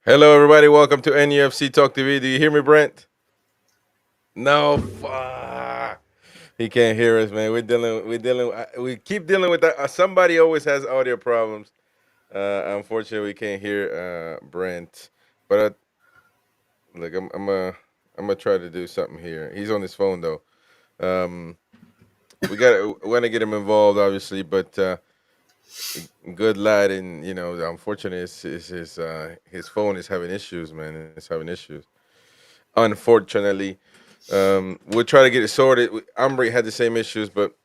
Hello, everybody. Welcome to NUFC Talk TV. Do you hear me, Brent? No, he can't hear us, man. We keep dealing with that. Somebody always has audio problems. Unfortunately, we can't hear Brent. But look, I'm gonna try to do something here. He's on his phone though. Um, we want to get him involved, obviously, but good lad. And the unfortunate is his phone is having issues, man. It's having issues. Unfortunately, we'll try to get it sorted. Ambry had the same issues, but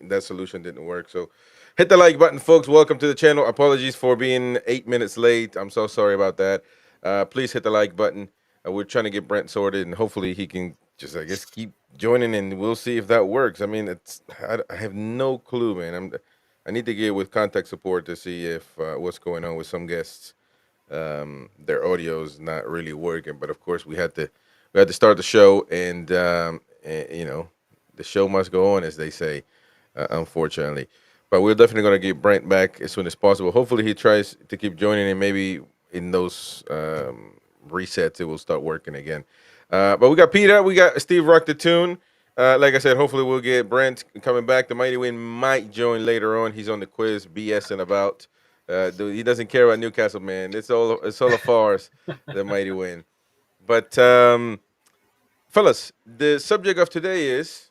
that solution didn't work. So hit the like button, folks. Welcome to the channel. Apologies for being 8 minutes late. I'm so sorry about that. Please hit the like button. We're trying to get Brent sorted, and hopefully he can just, I guess, keep joining, and we'll see if that works. I mean, I have no clue, man. I need to get with contact support to see if what's going on with some guests. Their audio is not really working, but of course we had to start the show, and the show must go on, as they say, unfortunately. But we're definitely going to get Brent back as soon as possible. Hopefully he tries to keep joining, and maybe in those resets it will start working again. But we got Peter, we got Steve Rock the Tune. Like I said, hopefully we'll get Brent coming back. The Mighty Win might join later on. He's on the quiz, BSing about. Dude, he doesn't care about Newcastle, man. It's all a farce. The Mighty Win. But fellas, the subject of today is: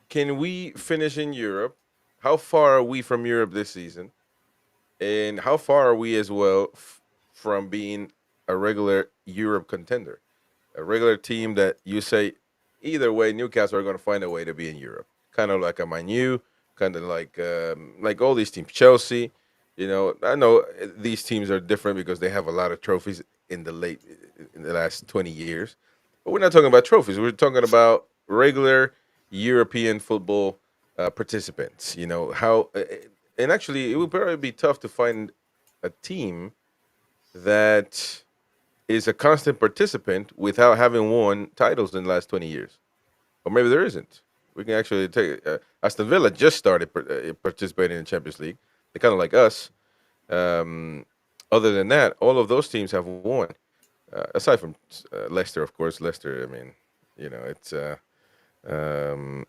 can we finish in Europe? How far are we from Europe this season? And how far are we as well from being a regular Europe contender? A regular team that you say, either way, Newcastle are going to find a way to be in Europe. Kind of like a Manu, kind of like all these teams. Chelsea, I know these teams are different because they have a lot of trophies in the last 20 years. But we're not talking about trophies. We're talking about regular European football participants. And actually, it would probably be tough to find a team that is a constant participant without having won titles in the last 20 years. Or maybe there isn't. We can actually take Aston Villa just started participating in the Champions League. They're kind of like us. Um, Other than that, all of those teams have won. Aside from Leicester, of course. Leicester, I mean, it's. Um,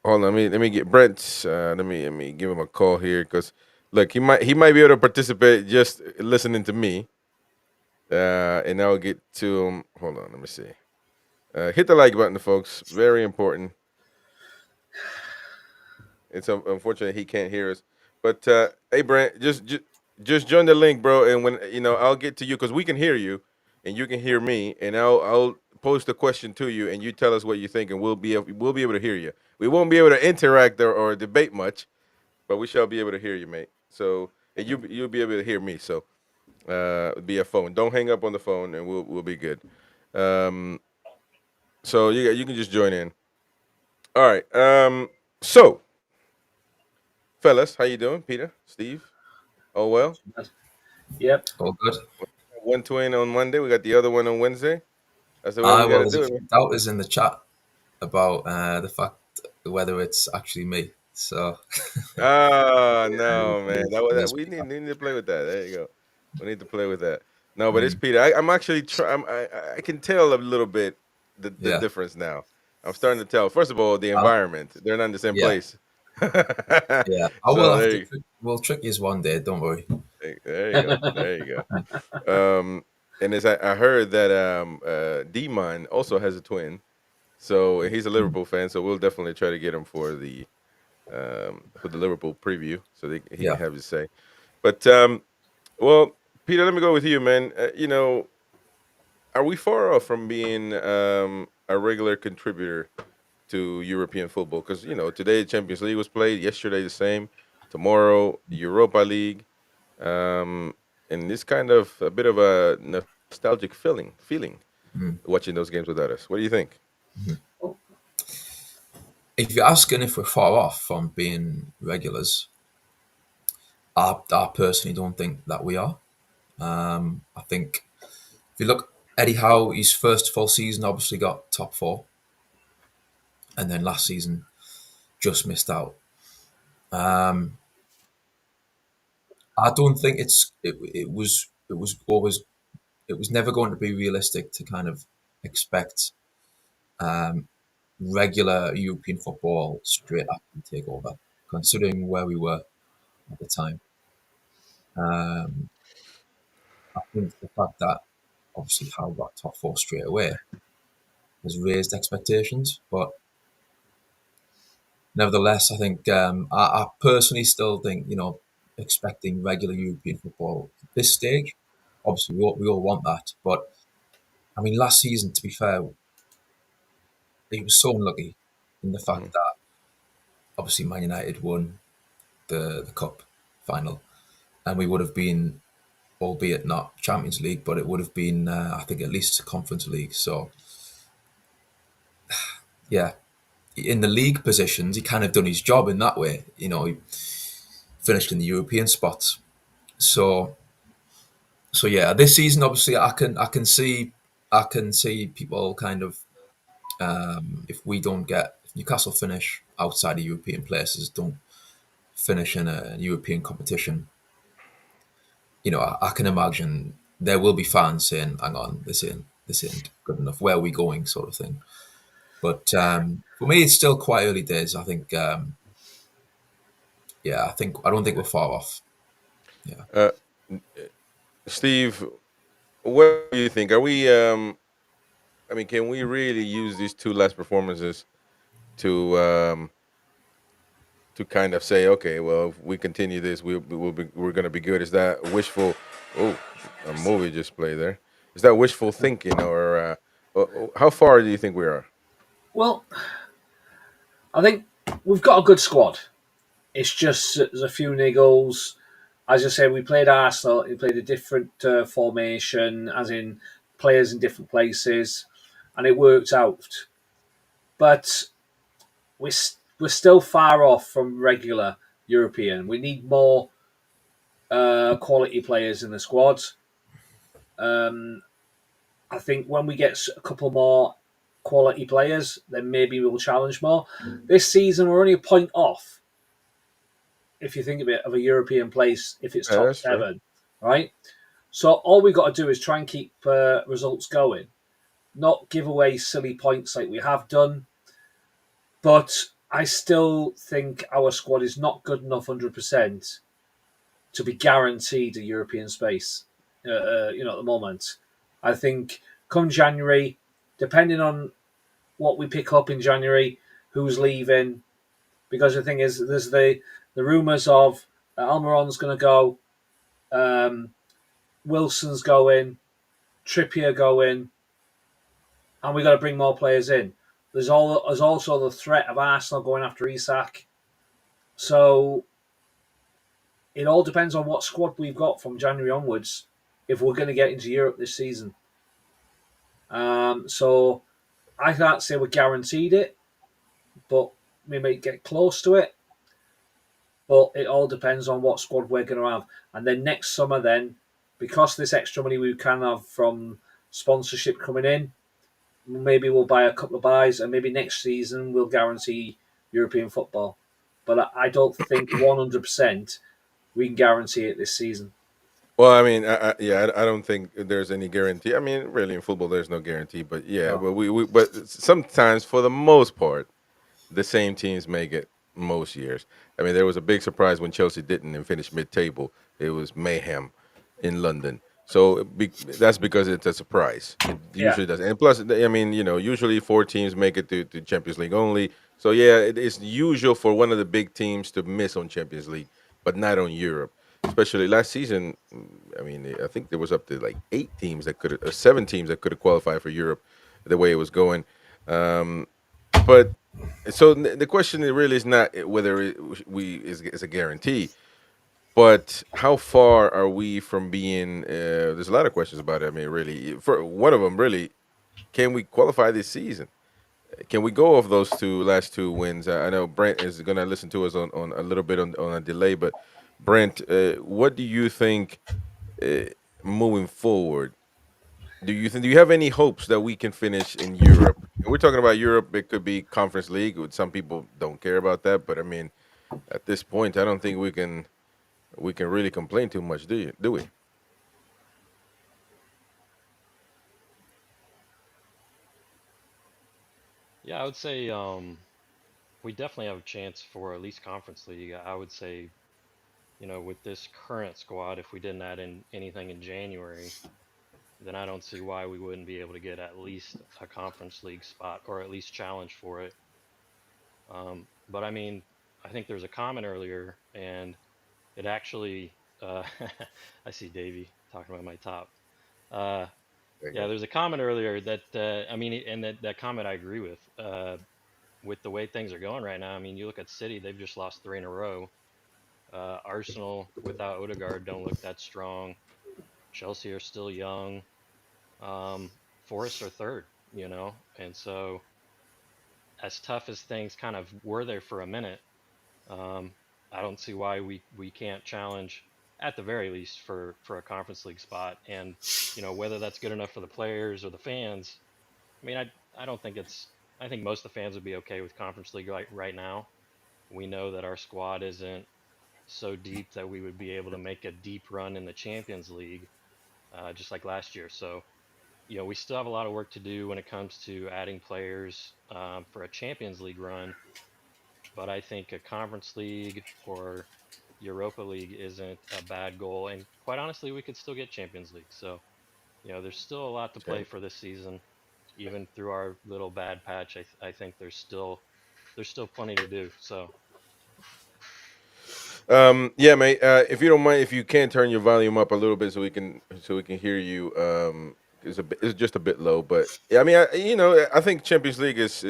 Hold on, let me get Brent. Let me give him a call here because look, he might be able to participate just listening to me. And I'll get to him. Hold on, let me see. Hit the like button, folks. Very important. It's unfortunate he can't hear us. But hey, Brent, just join the link, bro. And when I'll get to you because we can hear you, and you can hear me, and I'll post a question to you, and you tell us what you think, and we'll be able to hear you. We won't be able to interact or debate much, but we shall be able to hear you, mate. So and you'll be able to hear me. So via phone. Don't hang up on the phone, and we'll be good. Um, so you can just join in. All right. So fellas, how you doing, Peter, Steve? Oh well. Yep. All good. One twin on Monday. We got the other one on Wednesday. That's the way we got Well, to there's a do it, few man. doubters in the chat about the fact whether it's actually me. So Oh there's, no, man. there's We need to play with that. There you go. We need to play with that. No, but it's mm, Peter. I'm actually trying. I can tell a little bit the yeah. difference now. I'm starting to tell. First of all, the Uh, environment. They're not in the same yeah, place. yeah. I will So have there to. you, We'll trick you one day. Don't worry. there you go. There you go. And as I heard that Demon also has a twin, so he's a Mm, Liverpool fan. So we'll definitely try to get him for the Liverpool preview, so he can yeah. have his say. But well, Peter, let me go with you, man. Are we far off from being a regular contributor to European football? Because today Champions League was played, yesterday the same, tomorrow Europa League, um, and it's kind of a bit of a nostalgic feeling Mm, watching those games without us. What do you think? mhm. If you're asking if we're far off from being regulars, I personally don't think that we are. I think if you look, Eddie Howe, his first full season obviously got top four, and then last season just missed out. Um, I don't think it was. it was always it was never going to be realistic to kind of expect um, regular European football straight after the takeover, considering where we were at the time. Um, I think the fact that obviously Howe got top four straight away has raised expectations, but nevertheless, I think I personally still think expecting regular European football at this stage. Obviously, we all want that, but I mean, last season, to be fair, he was so unlucky in the fact Mhm. that obviously Man United won the cup final, and we would have been, albeit not Champions League, but it would have been I think at least Conference League. So yeah, in the league positions, he kind of done his job in that way. He finished in the European spots. So yeah, this season obviously I can see people kind of if Newcastle finish outside of European places, don't finish in a European competition, I can imagine there will be fans saying, "Hang on, this ain't good enough. Where are we going?" sort of thing. But for me, it's still quite early days. I think, yeah, I don't think we're far off. Yeah. Uh, Steve, what do you think? Are we? I mean, can we really use these two last performances to kind of say, okay, well, if we continue this, we're going to be good? Is that wishful? Oh, a movie just played there. Is that wishful thinking, or how far do you think we are? Well, I think we've got a good squad. It's just there's a few niggles. As I said, we played Arsenal. We played a different formation, as in players in different places, and it worked out. But we're still far off from regular European. We need more quality players in the squad. Um, I think when we get a couple more quality players, then maybe we'll challenge more. This season, we're only a point off, if you think of it, of a European place if it's Yeah, top that's true. seven, right? So all we've got to do is try and keep results going, not give away silly points like we have done. But I still think our squad is not good enough 100% to be guaranteed a European space. At the moment, I think come January, depending on what we pick up in January, who's leaving, because the thing is, there's the rumours of Almiron's going to go, um, Wilson's going, Trippier going, and we got to bring more players in. There's also the threat of Arsenal going after Isak. So it all depends on what squad we've got from January onwards if we're going to get into Europe this season. So I can't say we're guaranteed it, but we might get close to it. But it all depends on what squad we're going to have. And then next summer, then, because this extra money we can have from sponsorship coming in, maybe we'll buy a couple of buys, and maybe next season we'll guarantee European football. But I don't think 100% we can guarantee it this season. Well, I mean, yeah, I don't think there's any guarantee. I mean, really, in football, there's no guarantee. But yeah, No. but but sometimes, for the most part, the same teams make it most years. I mean, there was a big surprise when Chelsea didn't and finished mid-table. It was mayhem in London. So that's because it's a surprise. It Yeah. usually does, and plus, I mean, usually four teams make it to Champions League only. So yeah, it is usual for one of the big teams to miss on Champions League, but not on Europe. Especially last season, I mean, I think there was up to like 8 teams that could, 7 teams that could have qualified for Europe, the way it was going. Um, but so the question really is not whether we is a guarantee, but how far are we from being? There's a lot of questions about it. I mean, really, for one of them, really, can we qualify this season? Can we go off those last two wins? I know Brent is going to listen to us on a little bit on a delay, but Brent, what do you think uh, moving forward? Do you have any hopes that we can finish in Europe? And we're talking about Europe. It could be Conference League. Which some people don't care about that, but I mean, at this point, I don't think we can really complain too much. Do we? Yeah, I would say we definitely have a chance for at least Conference League. I would say, with this current squad, if we didn't add in anything in January, then I don't see why we wouldn't be able to get at least a Conference League spot or at least challenge for it. But I mean, I think there's a comment earlier, and it actually, I see Davey talking about my top. Uh, There you yeah, go. there's a comment earlier that, I mean, and that comment I agree with. With the way things are going right now, I mean, you look at City, they've just lost three in a row. Arsenal without Odegaard don't look that strong. Chelsea are still young. Um, Forest are third, and so as tough as things kind of were there for a minute, um, I don't see why we can't challenge at the very least for a Conference League spot. And whether that's good enough for the players or the fans, I mean, I don't think it's. I think most of the fans would be okay with Conference League right now. We know that our squad isn't so deep that we would be able to make a deep run in the Champions League, just like last year. So, we still have a lot of work to do when it comes to adding players for a Champions League run. But I think a Conference League or Europa League isn't a bad goal. And quite honestly, we could still get Champions League. So, there's still a lot to play for this season. Even through our little bad patch, I think there's still plenty to do. So, Yeah, mate. If you don't mind, if you can turn your volume up a little bit so we can hear you. It's just a bit low, but yeah, I mean, I think Champions League is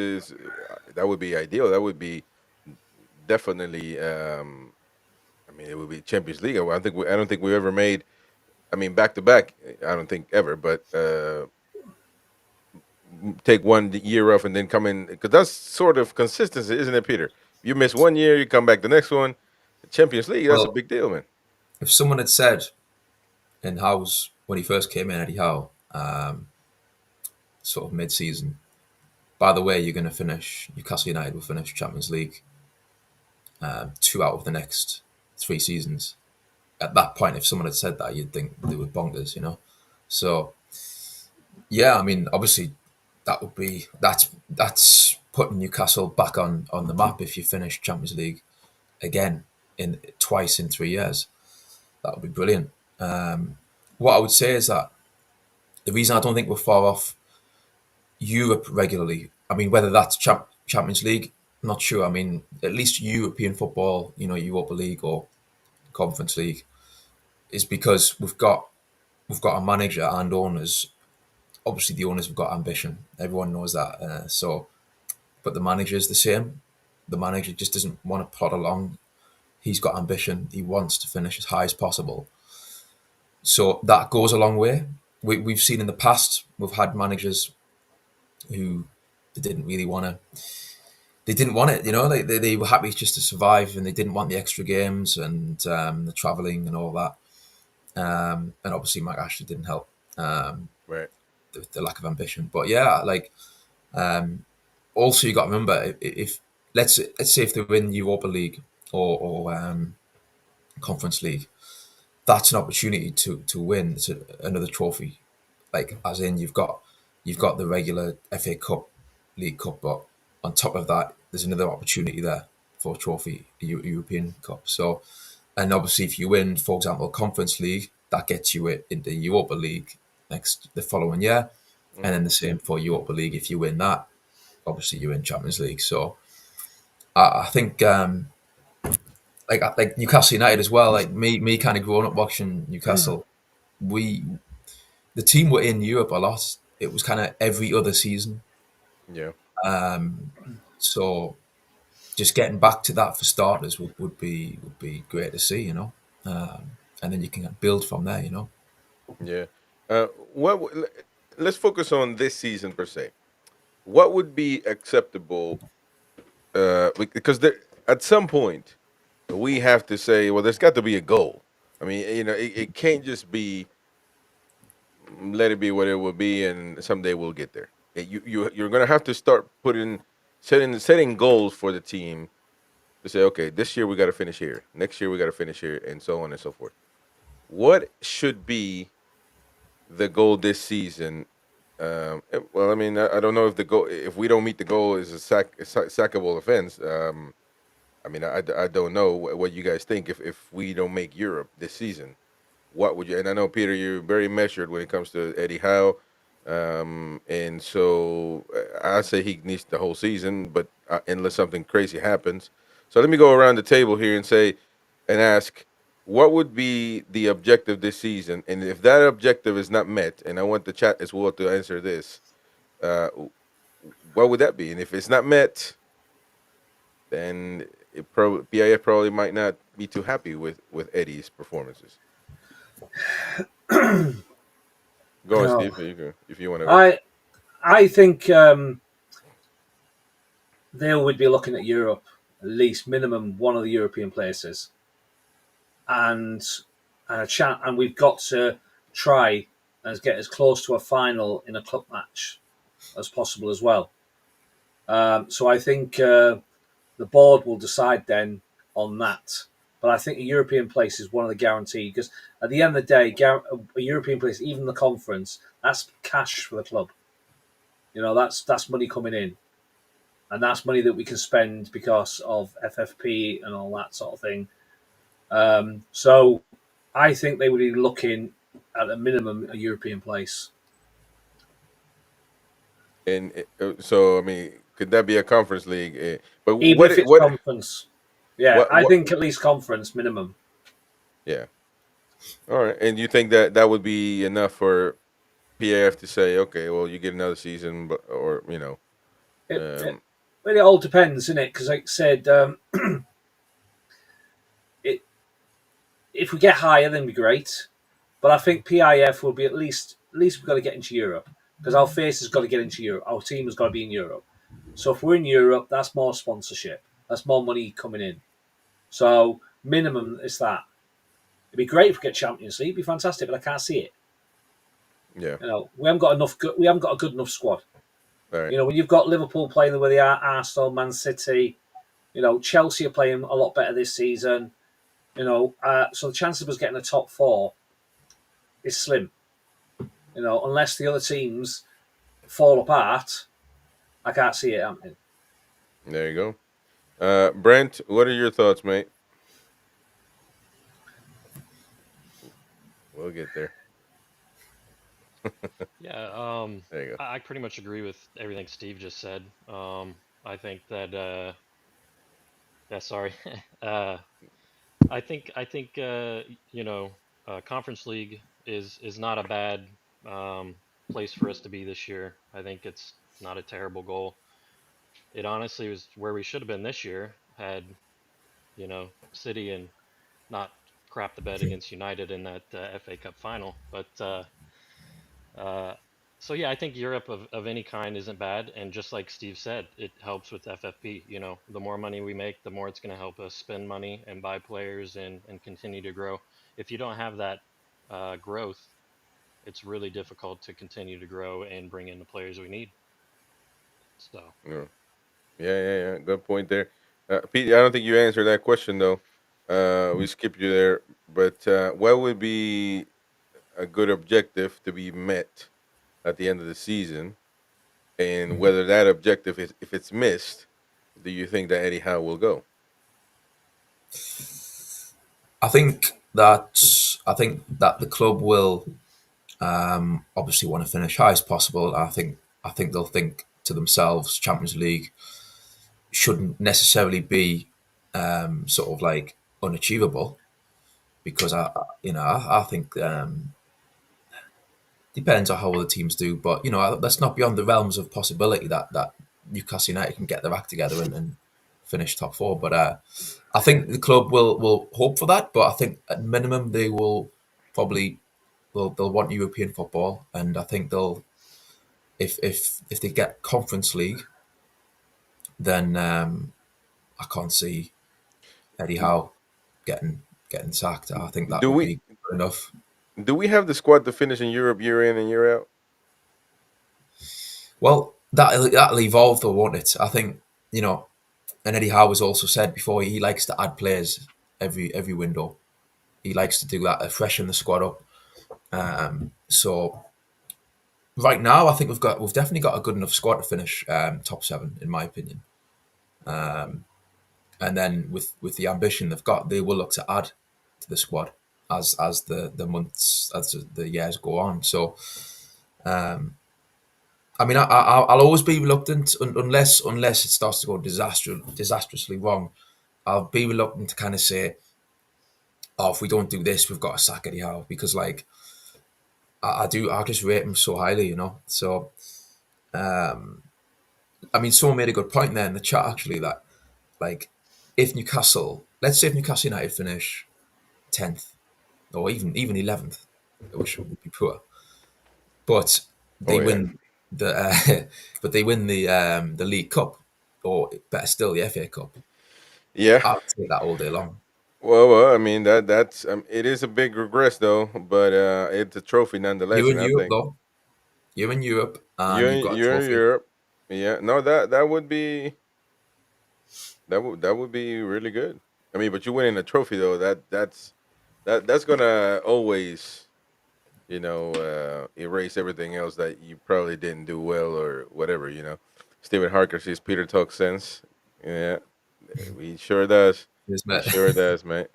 that would be ideal. That would be definitely. I mean, it would be Champions League. I don't think we ever made. I mean, back to back. I don't think ever, but take one year off and then come in because that's sort of consistency, isn't it, Peter? You miss one year, you come back the next one. Champions League, that's a Well, big deal, man. if someone had said in Howe's when he first came in, Eddie Howe, sort of mid-season, by the way, you're going to finish Newcastle United will finish Champions League 2 out of the next 3 seasons. At that point, if someone had said that, you'd think they were bonkers. So yeah, I mean, obviously, that's putting Newcastle back on the map if you finish Champions League again in twice in 3 years. That would be brilliant. What I would say is that the reason I don't think we're far off Europe regularly, I mean, whether that's Champions League, I'm not sure. I mean, at least European football, Europa League or Conference League, is because we've got a manager and owners. Obviously, the owners have got ambition. Everyone knows that. But the manager is the same. The manager just doesn't want to plod along. He's got ambition. He wants to finish as high as possible. So that goes a long way. We've seen in the past, we've had managers who they didn't really want to. They didn't want it, They were happy just to survive, and they didn't want the extra games and the travelling and all that. And obviously, Mike Ashley didn't help Right. the lack of ambition. But yeah, also you got to remember if let's say if they win Europa League or Conference League, that's an opportunity to win another trophy. Like as in you've got the regular FA Cup, League Cup, but on top of that, there's another opportunity there for a trophy, a European Cup. So, and obviously, if you win, for example, Conference League, that gets you into Europa League the following year, and Hmm. then the same for Europa League. If you win that, obviously you're in Champions League. So I think like Newcastle United as well. Like me kind of growing up watching Newcastle, we the team were in Europe a lot. It was kind of every other season. Yeah. So just getting back to that for starters would be great to see. And then you can build from there. Yeah. What? Let's focus on this season per se. What would be acceptable? Because at some point we have to say, well, there's got to be a goal. I mean, it can't just be let it be what it will be, and someday we'll get there. You're gonna have to start setting goals for the team to say, okay, this year we got to finish here, next year we got to finish here, and so on and so forth. What should be the goal this season Well, I mean, I don't know if the goal, if we don't meet the goal, is a sackable offense. I mean, I don't know what you guys think if we don't make Europe this season. What would you? And I know Peter, you're very measured when it comes to Eddie Howe, and so I say he needs the whole season, but unless something crazy happens. So let me go around the table here and say and ask, what would be the objective this season? And if that objective is not met, and I want the chat as well to answer this, uh, what would that be? And if it's not met, then PIF probably might not be too happy with Eddie's performances. Go on, No. Steve. If you want to go. I think they would be looking at Europe, at least minimum one of the European places, and and we've got to try and get as close to a final in a club match as possible as well. So I think the board will decide then on that. But I think a European place is one of the guaranteed, because at the end of the day, a European place, even the conference, that's cash for the club. You know, that's money coming in, and that's money that we can spend because of FFP and all that sort of thing. So I think they would be looking at a minimum a European place. And so, I mean, could that be a conference league? But Even if it's conference. Yeah, I what? think at least conference minimum. Yeah. All right. And you think that that would be enough for PAF to say, okay, well, you get another season, but or It, it, um, well, it all depends, isn't it? Because like I said, it, if we get higher, then be great. But I think PIF will be at least we've got to get into Europe, because our face has got to get into Europe. Our team has got to be in Europe. So if we're in Europe, that's more sponsorship. That's more money coming in. So minimum is that. It'd be great if we get Champions League. It'd be fantastic, but I can't see it. yeah. You know, we haven't got enough. We haven't got a good enough squad. All right. You know, when you've got Liverpool playing the way they are, Arsenal, Man City, you know, Chelsea are playing a lot better this season. You know, so the chances of us getting a top four is slim. You know, unless the other teams fall apart, I can't see it happening. There you go. Brent, what are your thoughts, mate? We'll get there. Yeah, There you go. I pretty much agree with everything Steve just said. I think that yeah, sorry. uh, I think you know, Conference League is not a bad place for us to be this year. I think it's not a terrible goal. It honestly was where we should have been this year had, City and not crap the bed against United in that FA Cup final. But uh, so yeah, I think Europe of any kind isn't bad, and just like Steve said, it helps with FFP. You know, the more money we make, the more it's going to help us spend money and buy players and continue to grow. If you don't have that growth, it's really difficult to continue to grow and bring in the players we need. So Yeah, yeah. Good point there. Pete, I don't think you answered that question though. We skipped you there, but what would be a good objective to be met at the end of the season, and whether that objective is, if it's missed, do you think that Eddie Howe will go? I think that the club will obviously want to finish high as possible. I think they'll think to themselves, Champions League shouldn't necessarily be sort of like unachievable, because I think depends on how other teams do, but that's not beyond the realms of possibility that Newcastle United can get their act together and finish top four. But I think the club will hope for that, but I think at minimum they will probably they'll want European football, and I think they'll if they get Conference League, then I can't see Eddie Howe getting sacked. I think that Do would we be good enough. do we have the squad to finish in Europe year in and year out? Well, that'll evolve though, won't it? I think and Eddie Howe has also said before he likes to add players every window. He likes to do that, freshen the squad up. So right now, I think we've definitely got a good enough squad to finish top 7, in my opinion. And then with the ambition they've got, they will look to add to the squad as the months, as the years go on. So, I mean, I'll always be reluctant unless it starts to go disastrously wrong. I'll be reluctant to kind of say, "Oh, if we don't do this, we've got to sack Eddie Howe," because like I just rate him so highly, you know. So, I mean, someone made a good point there in the chat actually that like if Newcastle, let's say if Newcastle United finish 10th or even 11th, which would be poor, but Oh they yeah. win the but they win the League Cup, or better still the FA Cup. Yeah. I'll take that all day long. Well, I mean that's it is a big regress though, but it's a trophy nonetheless, You're in and I Europe think though. You're in Europe and you've got a you're in trophy. Europe. Yeah, no, that would be that would be really good. I mean, but you winning a trophy though, that's gonna always erase everything else that you probably didn't do well or whatever. Stephen Harker says Peter talks sense. Yeah, he sure does. Isn't He it? sure does, man.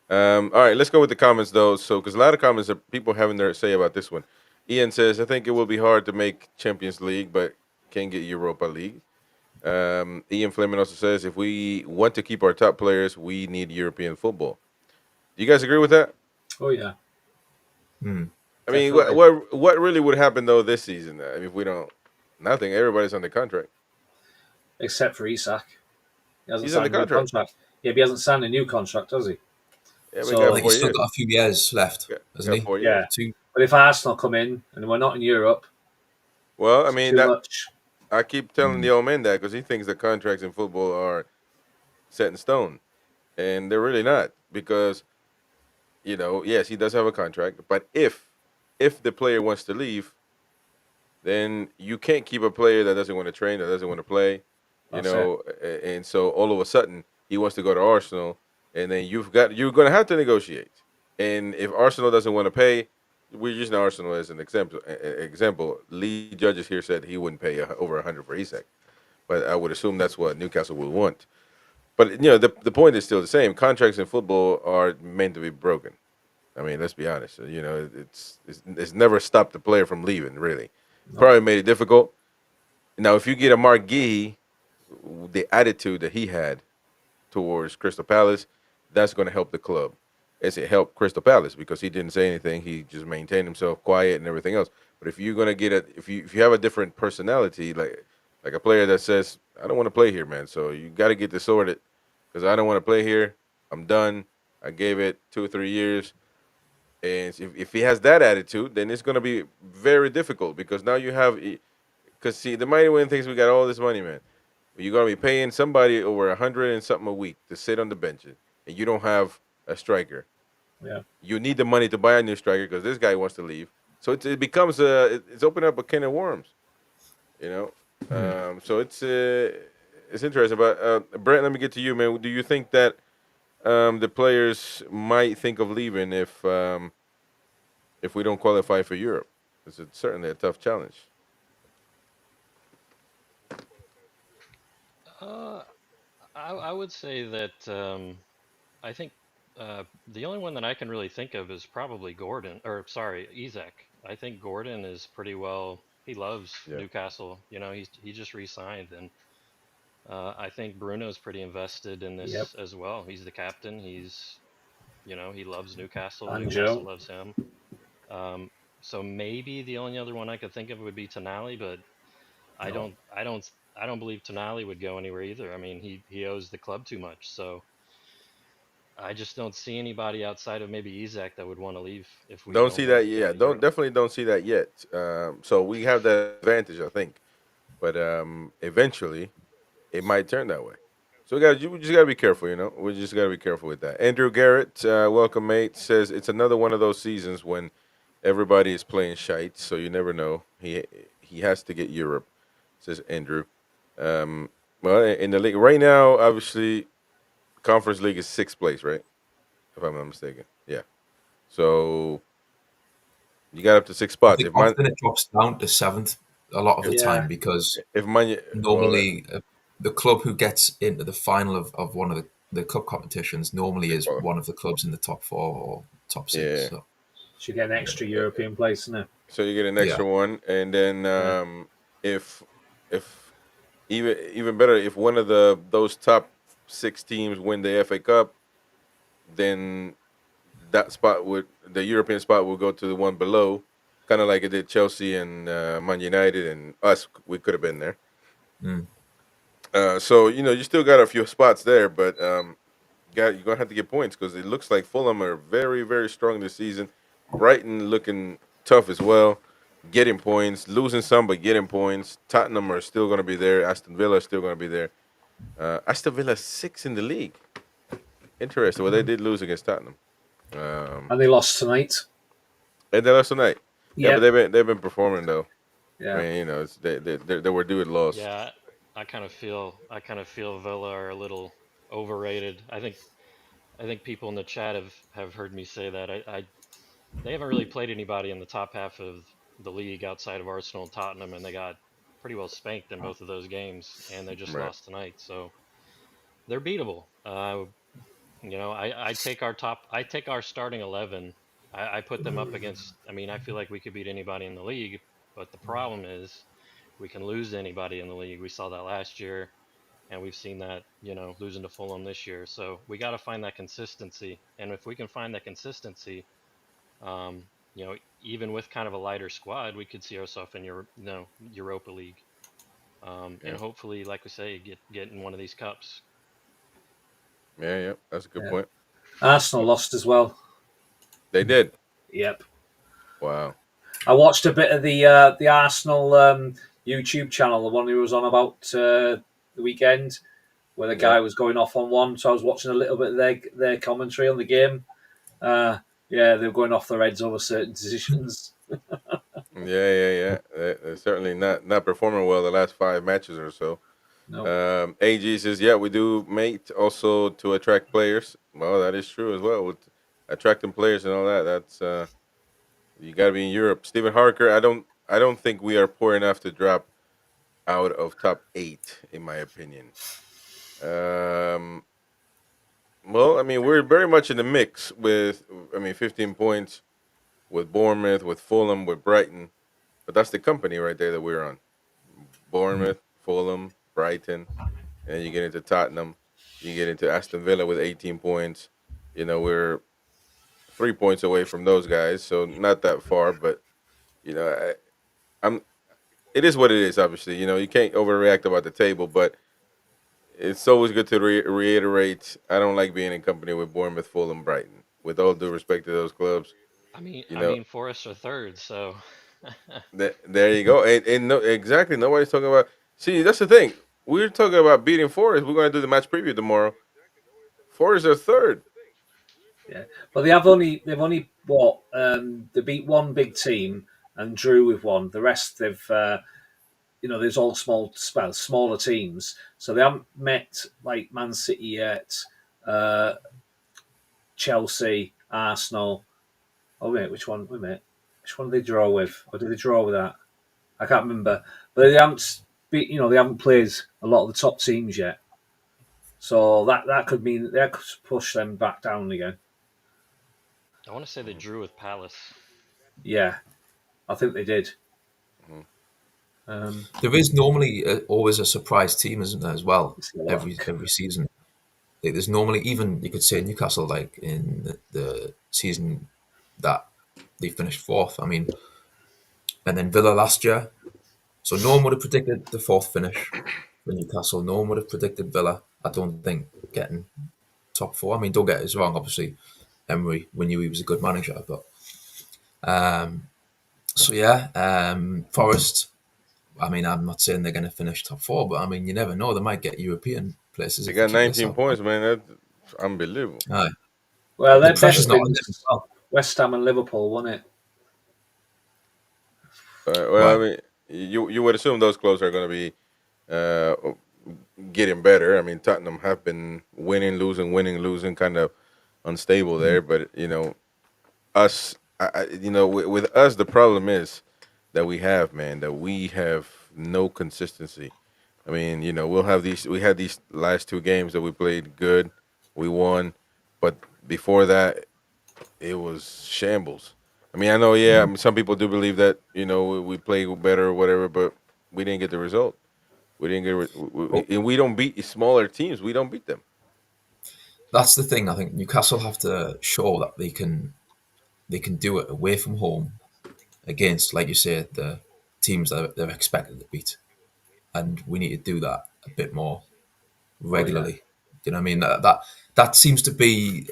All right, let's go with the comments though. So, because a lot of comments are people having their say about this one. Ian says, "I think it will be hard to make Champions League, but can get Europa League." Ian Fleming also says, "If we want to keep our top players, we need European football." Do you guys agree with that? Oh yeah, I mean, definitely. what really would happen though this season? I mean, if we don't, nothing. Everybody's under contract. Except for Isak, he hasn't He's under signed a new contract. contract. Yeah, but he hasn't signed a new contract, has he? Yeah, we got I So think he's 4 years. still got a few years left, hasn't Got he? 4 years. yeah, 2. but if Arsenal come in and we're not in Europe, Well, I it's mean too that much. I keep telling the old man that because he thinks the contracts in football are set in stone, and they're really not. Because yes, he does have a contract, but if the player wants to leave, then you can't keep a player that doesn't want to train, that doesn't want to play, That's it. and so all of a sudden he wants to go to Arsenal, and then you're going to have to negotiate. And if Arsenal doesn't want to pay, we're using Arsenal as an example. Lee Judges here said he wouldn't pay over 100 for Isak, but I would assume that's what Newcastle would want. But the point is still the same. Contracts in football are meant to be broken. I mean, let's be honest. It's never stopped the player from leaving. Really, No, probably made it difficult. Now, if you get a Mark Gee, the attitude that he had towards Crystal Palace, that's going to help the club. As it helped Crystal Palace because he didn't say anything, he just maintained himself quiet and everything else. But if you're going to get if you have a different personality, like a player that says, "I don't want to play here, man," so you got to get this sorted because I don't want to play here. I'm done. I gave it 2 or 3 years. And if he has that attitude, then it's going to be very difficult because now you have, because see, the Mighty Win thinks we got all this money, man. But you're going to be paying somebody over 100 and something a week to sit on the bench, and you don't have a striker. yeah, You need the money to buy a new striker because this guy wants to leave. So it becomes it's opening up a can of worms, you know. So it's interesting. But Brent, let me get to you, man. Do you think that the players might think of leaving if we don't qualify for Europe? It's certainly a tough challenge. Uh, I would say that I think the only one that I can really think of is probably Gordon, or sorry, Isaac. I think Gordon is pretty well. He loves Yeah. Newcastle. He just re-signed, and I think Bruno's pretty invested in yep. this as well. He's the captain. He loves Newcastle. And Newcastle Joe, loves him. Um, so maybe the only other one I could think of would be Tonali, but I no, don't, I don't, I don't believe Tonali would go anywhere either. I mean, he owes the club too much. So I just don't see anybody outside of maybe Isak that would want to leave if we Don't don't see that. go Yeah, to don't Europe. definitely don't see that yet. So we have that advantage, I think. But eventually, it might turn that way. So we just gotta be careful, We just gotta be careful with that. Andrew Garrett, welcome, mate. Says it's another one of those seasons when everybody is playing shite, so you never know. He has to get Europe, says Andrew. Um, well, in the league right now, obviously, Conference League is sixth place, right? If I'm not mistaken. Yeah. So You got up to 6 I spots. think often it drops down to 7th a lot of the Yeah. time because if Man, normally the club who gets into the final of one of the cup competitions normally is well, one of the clubs in the top 4 or top 6. yeah. So, Should get an extra European place, isn't it? So you get an yeah. extra one, and then Yeah. if if even better, if one of those top 6 teams win the FA Cup, then that spot would the European spot will go to the one below, kind of like it did Chelsea and Man United and us. We could have been there. Mm. So you still got a few spots there, but you're gonna have to get points because it looks like Fulham are very very strong this season. Brighton looking tough as well, getting points, losing some but getting points. Tottenham are still gonna be there. Aston Villa are still gonna be there. Aston Villa 6 in the league. Interesting. Well, they did lose against Tottenham. Um, And they lost tonight. and then last tonight. Yeah, but Yep. they've been performing though. I Yeah. mean, they were due at loss. Yeah, I kind of feel Villa are a little overrated. I think people in the chat have heard me say that. They haven't really played anybody in the top half of the league outside of Arsenal and Tottenham, and they got pretty well spanked in both of those games, and they just Right. lost tonight. So they're beatable. I take our starting 11. I put them up against. I mean, I feel like we could beat anybody in the league, but the problem is we can lose to anybody in the league. We saw that last year, and we've seen that, losing to Fulham this year. So we got to find that consistency, and if we can find that consistency, um, even with kind of a lighter squad, we could see ourselves in Europa League, and Yeah. hopefully, like we say, get in one of these cups. Yeah. Yeah. That's a good Yeah. point. Arsenal lost as well. They did. Yep. Wow. I watched a bit of the Arsenal YouTube channel, the one who was on about the weekend, where the Yeah. guy was going off on one. So I was watching a little bit of their commentary on the game. Yeah, they were going off their heads over certain decisions. Yeah. Yeah. Yeah. They're certainly not performing well the last 5 matches or so. No. AG says, yeah, we do mate also to attract players. Well, that is true as well. With attracting players and all that, that's you got to be in Europe. Stephen Harker, I don't think we are poor enough to drop out of top 8, in my opinion. Um, well, I mean, we're very much in the mix with, I mean, 15 points with Bournemouth, with Fulham, with Brighton. But that's the company right there that we're on. Mm. Bournemouth, Fulham, Brighton, and you get into Tottenham, you get into Aston Villa with 18 points. We're 3 points away from those guys, so not that far. But you know, I'm. It is what it is. Obviously, you can't overreact about the table, but it's always good to reiterate. I don't like being in company with Bournemouth, Fulham, Brighton. With all due respect to those clubs, I mean, you I know. mean, Forest are third, so There you go. And no, exactly. Nobody's talking about. See, that's the thing. We're talking about beating Forest. We're going to do the match preview tomorrow. Forest are third. Yeah, but they've only what they beat one big team and drew with one. The rest there's all smaller teams, so they haven't met like Man City yet, uh, Chelsea, Arsenal. Oh wait, which one? Wait a minute, which one did they draw with? Or did they draw with that? I can't remember. But they haven't they haven't played a lot of the top teams yet, so that could mean that could push them back down again. I want to say they Mhm, drew with Palace. Yeah, I think they did. mhm. Um, There is normally always a surprise team, isn't there, as well, let's have a look. every season. Like, there's normally, even you could say Newcastle, like in the season that they finished 4th. I mean, and then Villa last year. So no one would have predicted the 4th finish for Newcastle. No one would have predicted Villa. I don't think getting top 4. I mean, don't get us wrong. Obviously, Emery, we knew he was a good manager, but so yeah, Forest. I mean, I'm not saying they're going to finish top 4, but I mean, you never know. They might get European places They if they got keep this 19 up. points, man. That's unbelievable. Aye. Well, The their pressure's best not on them as wins well. West Ham and Liverpool, won it. Well, I Right. mean, you would assume those clubs are going to be uh, getting better. I mean, Tottenham have been winning, losing, kind of unstable there. Mm. But us with us, the problem is that we have no consistency. I mean, we'll have these. We had these last two games that we played good, we won, but before that, it was shambles. I mean, I know, yeah. I mean, some people do believe that we play better or whatever, but we didn't get the result. We didn't get, But and we don't beat smaller teams. We don't beat them. that's the thing. I think Newcastle have to show that they can do it away from home against, like you say, the teams that they're expected to beat, and we need to do that a bit more Oh yeah, regularly. You know what I mean? That seems to be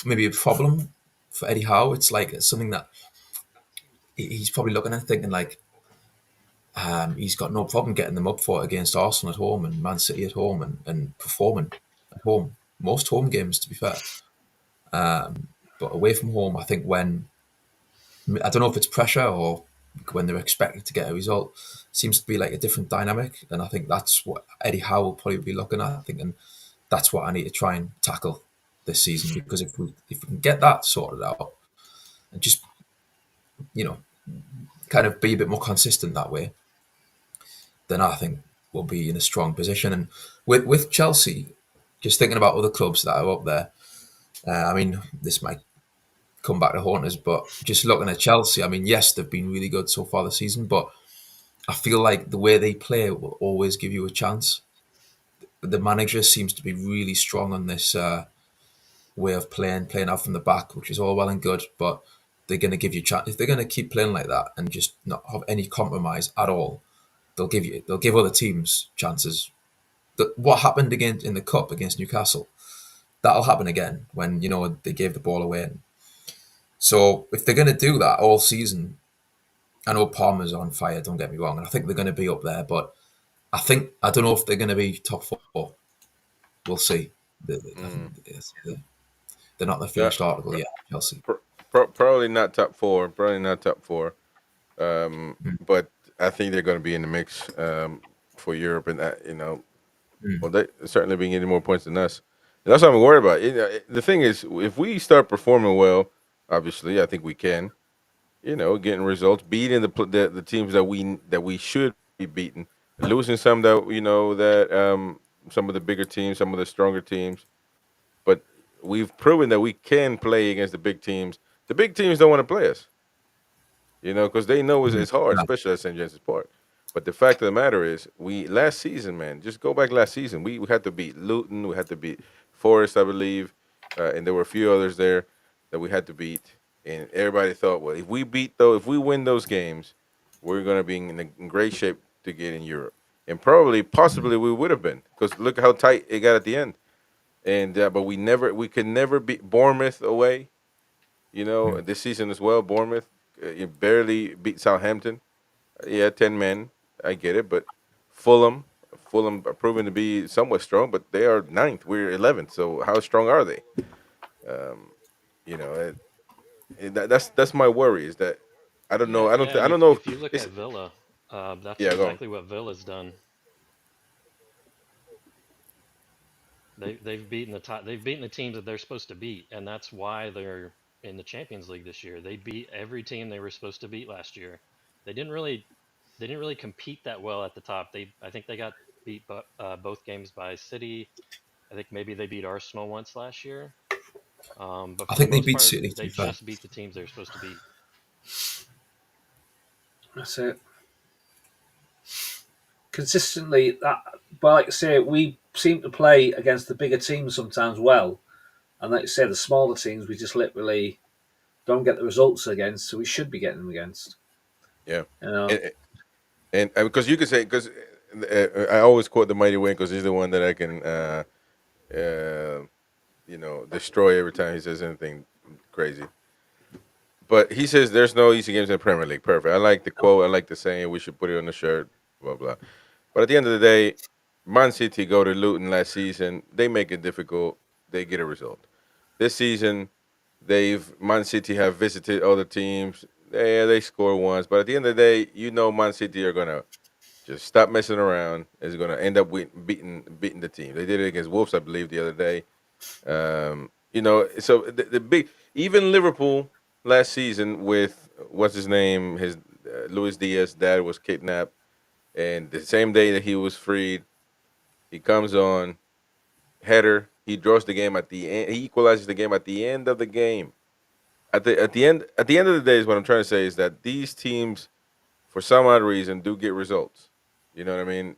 maybe a problem for Eddie Howe. It's like it's something that he's probably looking at thinking like he's got no problem getting them up for it against Arsenal at home and Man City at home and performing at home. Most home games, to be fair. But away from home, I think I don't know if it's pressure or when they're expected to get a result, seems to be like a different dynamic. And I think that's what Eddie Howe will probably be looking at, thinking that's what I need to try and tackle this season. Because if we can get that sorted out and just, you know, kind of be a bit more consistent that way, then I think we'll be in a strong position. And with Chelsea, just thinking about other clubs that are up there, I mean, this might come back to haunt us, but just looking at Chelsea, I mean, yes, they've been really good so far this season, but I feel like the way they play will always give you a chance. The manager seems to be really strong on this way of playing out from the back, which is all well and good, but they're going to give you chance. If they're going to keep playing like that and just not have any compromise at all, they'll give other teams chances. What happened again in the cup against Newcastle, that'll happen again when they gave the ball away. So if they're going to do that all season, I know Palmer's on fire. Don't get me wrong, and I think they're going to be up there, but I don't know if they're going to be top four. We'll see. I Mm. think they're not the Yeah, finished article yet, Chelsea. probably not top four. Probably not top four. Mm, But I think they're going to be in the mix for Europe, and mm, well, they certainly been getting more points than us. And that's what I'm worried about. The thing is, if we start performing well, obviously, I think we can. Getting results, beating the teams that we should be beating, losing some that some of the bigger teams, some of the stronger teams. But we've proven that we can play against the big teams. The big teams don't want to play us, because they know it's, mm. it's hard, Yeah. especially at St. James's Park. But the fact of the matter is, we last season, man, just go back last season. We had to beat Luton, we had to beat Forest, I believe, and there were a few others there that we had to beat. And everybody thought, well, if we win those games, we're going to be in great shape to get in Europe. And probably, Mm, possibly, we would have been, because look how tight it got at the end. And but we could never beat Bournemouth away. mm. This season as well, Bournemouth you barely beat Southampton. Yeah, 10 men. I get it, but Fulham, Fulham are proven to be somewhat strong, but they are ninth. We're 11th. So how strong are they? Um, you know, that's my worry is that I don't know. Yeah, yeah. I And don't know if if you look it's at Villa, that's yeah. Go on. exactly what Villa's done. They've beaten the top. They've beaten the teams that they're supposed to beat, and that's why they're in the Champions League this year. They beat every team they were supposed to beat last year. They didn't really they didn't really compete that well at the top. I think they got beat both games by City. I think maybe they beat Arsenal once last year. But I for the think they most beat part, City, to they be fair. just beat the teams they're supposed to beat. that's it. Consistently, but like I say, we seem to play against the bigger teams sometimes well, and like I say, the smaller teams we just literally don't get the results against, so we should be getting them against. Yeah, You know, and and because you could say because I always quote the mighty Wayne because he's the one that I can uh, destroy every time he says anything crazy. But he says there's no easy games in the Premier League. Perfect. I like the quote. I like the saying. We should put it on the shirt. Blah blah. But at the end of the day, Man City go to Luton last season. They make it difficult. They get a result. This season, Man City have visited other teams. Yeah, they score once. But at the end of the day, Man City are gonna just stop messing around. Is gonna end up beating the team. They did it against Wolves, I believe, the other day. So the big even Liverpool. last season with what's his name? His Luis Diaz dad was kidnapped, and the same day that he was freed, he comes on header. He draws the game at the end. He equalizes the game at the end of the game. At the end of the day is what I'm trying to say is that these teams, for some odd reason, do get results. You know what I mean?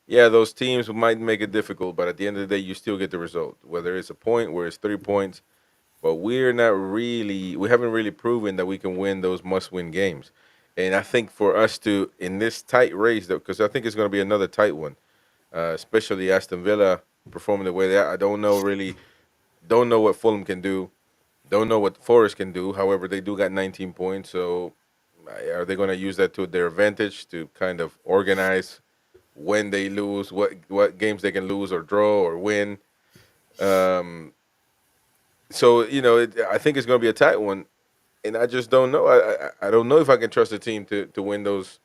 Yeah, those teams might make it difficult, but at the end of the day, you still get the result. Whether it's a point, where it's 3 points, but we haven't really proven that we can win those must-win games. And I think for us to in this tight race, because I think it's going to be another tight one, especially Aston Villa performing the way they are. I don't know what Fulham can do. Don't know what Forest can do. However, they do got 19 points. So are they going to use that to their advantage to kind of organize when they lose, what games they can lose or draw or win? Um, so I think it's going to be a tight one, and I just don't know. I don't know if I can trust the team to win those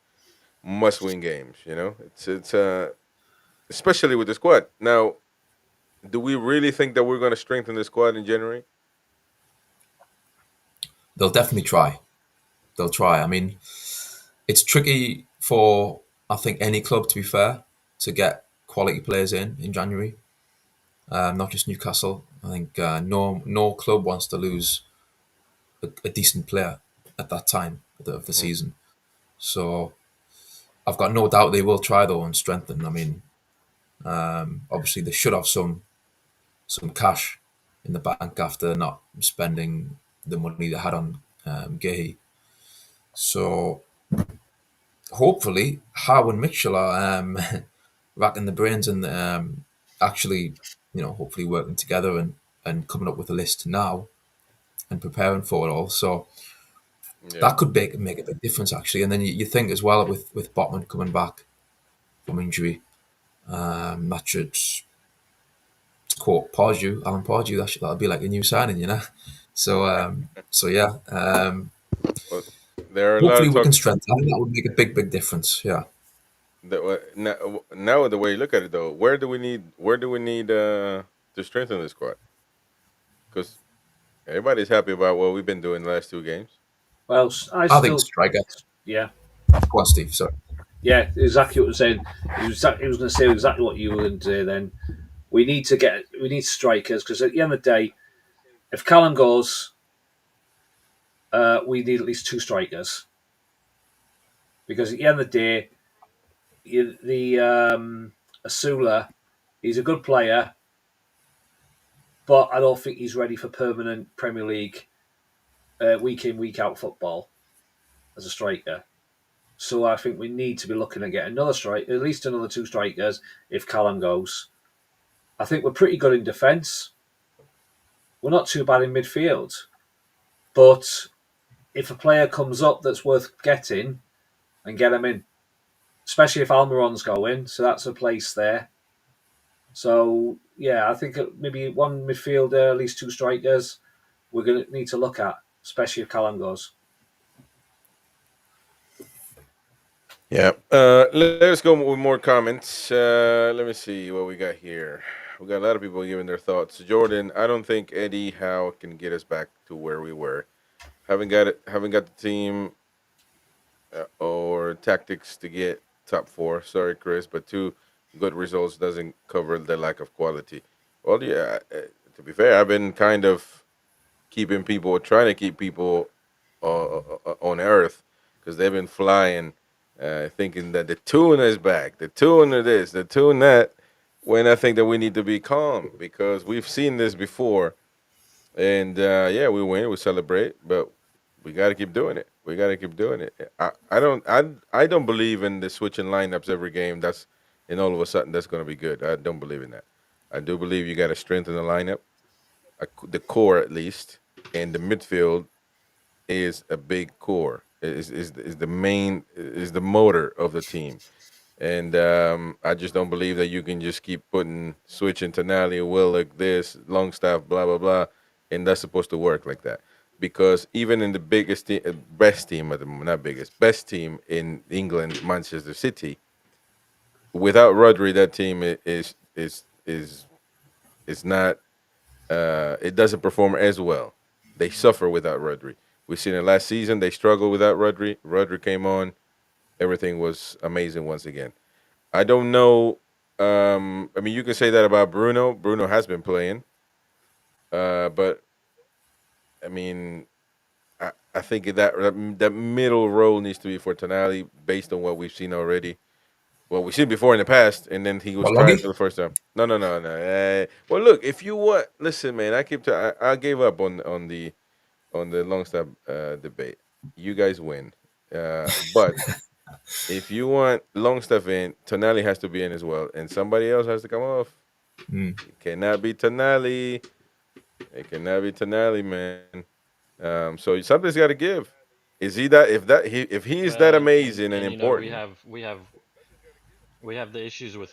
must-win games. It's especially with the squad now. Do we really think that we're going to strengthen the squad in January? They'll definitely try. They'll try. I mean, it's tricky for, I think, any club, to be fair, to get quality players in January. Not just Newcastle. I think no club wants to lose a decent player at that time of the Mhm. season. So I've got no doubt they will try though and strengthen. I mean, obviously they should have some cash in the bank after not spending the money they had on Gay. So hopefully Howe and Mitchell are racking the brains and actually, hopefully working together and coming up with a list now and preparing for it all. So Yeah. that could make a big difference actually. And then you think as well with Botman coming back from injury, that should, to quote Pardew, Alan Pardew, that'll be like a new signing. So yeah, Well, there are a lot hopefully of we talk. can strengthen. I think that would make a big difference. Yeah, Now the way you look at it, though, where do we need to strengthen the squad? Because everybody's happy about what we've been doing the last two games. Well, I I think still, striker. yeah, Go on, Steve. Sorry. yeah, exactly what I'm saying. He was going to say exactly what you were going to say. Then we need strikers because at the end of the day, if Callum goes, we need at least two strikers because at the end of the day, the Asula, he's a good player, but I don't think he's ready for permanent Premier League week in week out football as a striker. So I think we need to be looking at getting another strike, at least another two strikers if Callum goes. I think we're pretty good in defence. We're not too bad in midfield, but if a player comes up that's worth getting, and get him in, especially if Almiron's going, so that's a place there. So yeah, I think maybe one midfielder, at least two strikers, we're going to need to look at, especially if Callum goes. Yeah. Let's go with more comments. Let me see what we got here. We got a lot of people giving their thoughts. Jordan, I don't think Eddie Howe can get us back to where we were. Haven't got it. Haven't got the team or tactics to get top four. Sorry, Chris, but two good results doesn't cover the lack of quality. Well, yeah. To be fair, I've been kind of trying to keep people on Earth because they've been flying, thinking that the tuna is back, the tuna this, the tuna that. When I think that we need to be calm because we've seen this before, and yeah, we win, we celebrate, but we got to keep doing it. We got to keep doing it. I don't believe in the switching lineups every game. And all of a sudden that's going to be good. I don't believe in that. I do believe you got to strengthen the lineup, the core at least, and the midfield is a big core. Is the main is the motor of the team. And I just don't believe that you can just keep switching Tonali, Willock, this, Longstaff, blah, blah, blah. And that's supposed to work like that. Because even in the best team, not biggest, best team in England, Manchester City, without Rodri, that team is not, it doesn't perform as well. They suffer without Rodri. We've seen it last season. They struggled without Rodri. Rodri came on. Everything was amazing once again. I don't know. I mean, you can say that about Bruno. Bruno has been playing, but I mean, I think that middle role needs to be for Tonali based on what we've seen already. Well, we've seen before in the past, and then he was What, trying for Longy? the first time. No, no, no, no. Well, look, if you want, listen, man, I gave up on the Longstaff debate. You guys win, but if you want Longstaff in, Tonali has to be in as well, and somebody else has to come off. Mm. It cannot be Tonali. It cannot be Tonali, man. So something's got to give. Is he that? If he is that Well, and amazing and and you know important, we have the issues with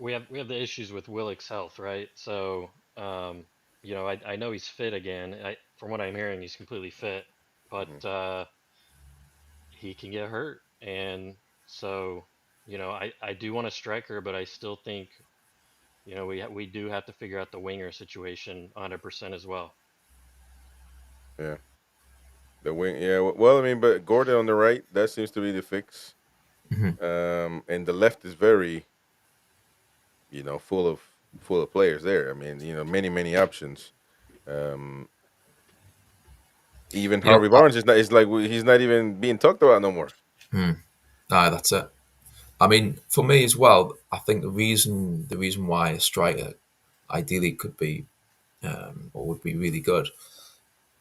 we have the issues with Willick's health, right? So you know, I know he's fit again. From what I'm hearing, he's completely fit, but Mhm. he can get hurt, and so you know, I do want a striker, but I still think you know we do have to figure out the winger situation 100% as well. Yeah, the wing. Yeah, well, I mean, but Gordon on the right, that seems to be the fix. Mhm. And the left is very, full of players there. I mean, many options. Um, Even You know, Harvey Barnes is not. It's like he's not even being talked about no more. that's it. I mean, for me as well, I think the reason why a striker ideally could be or would be really good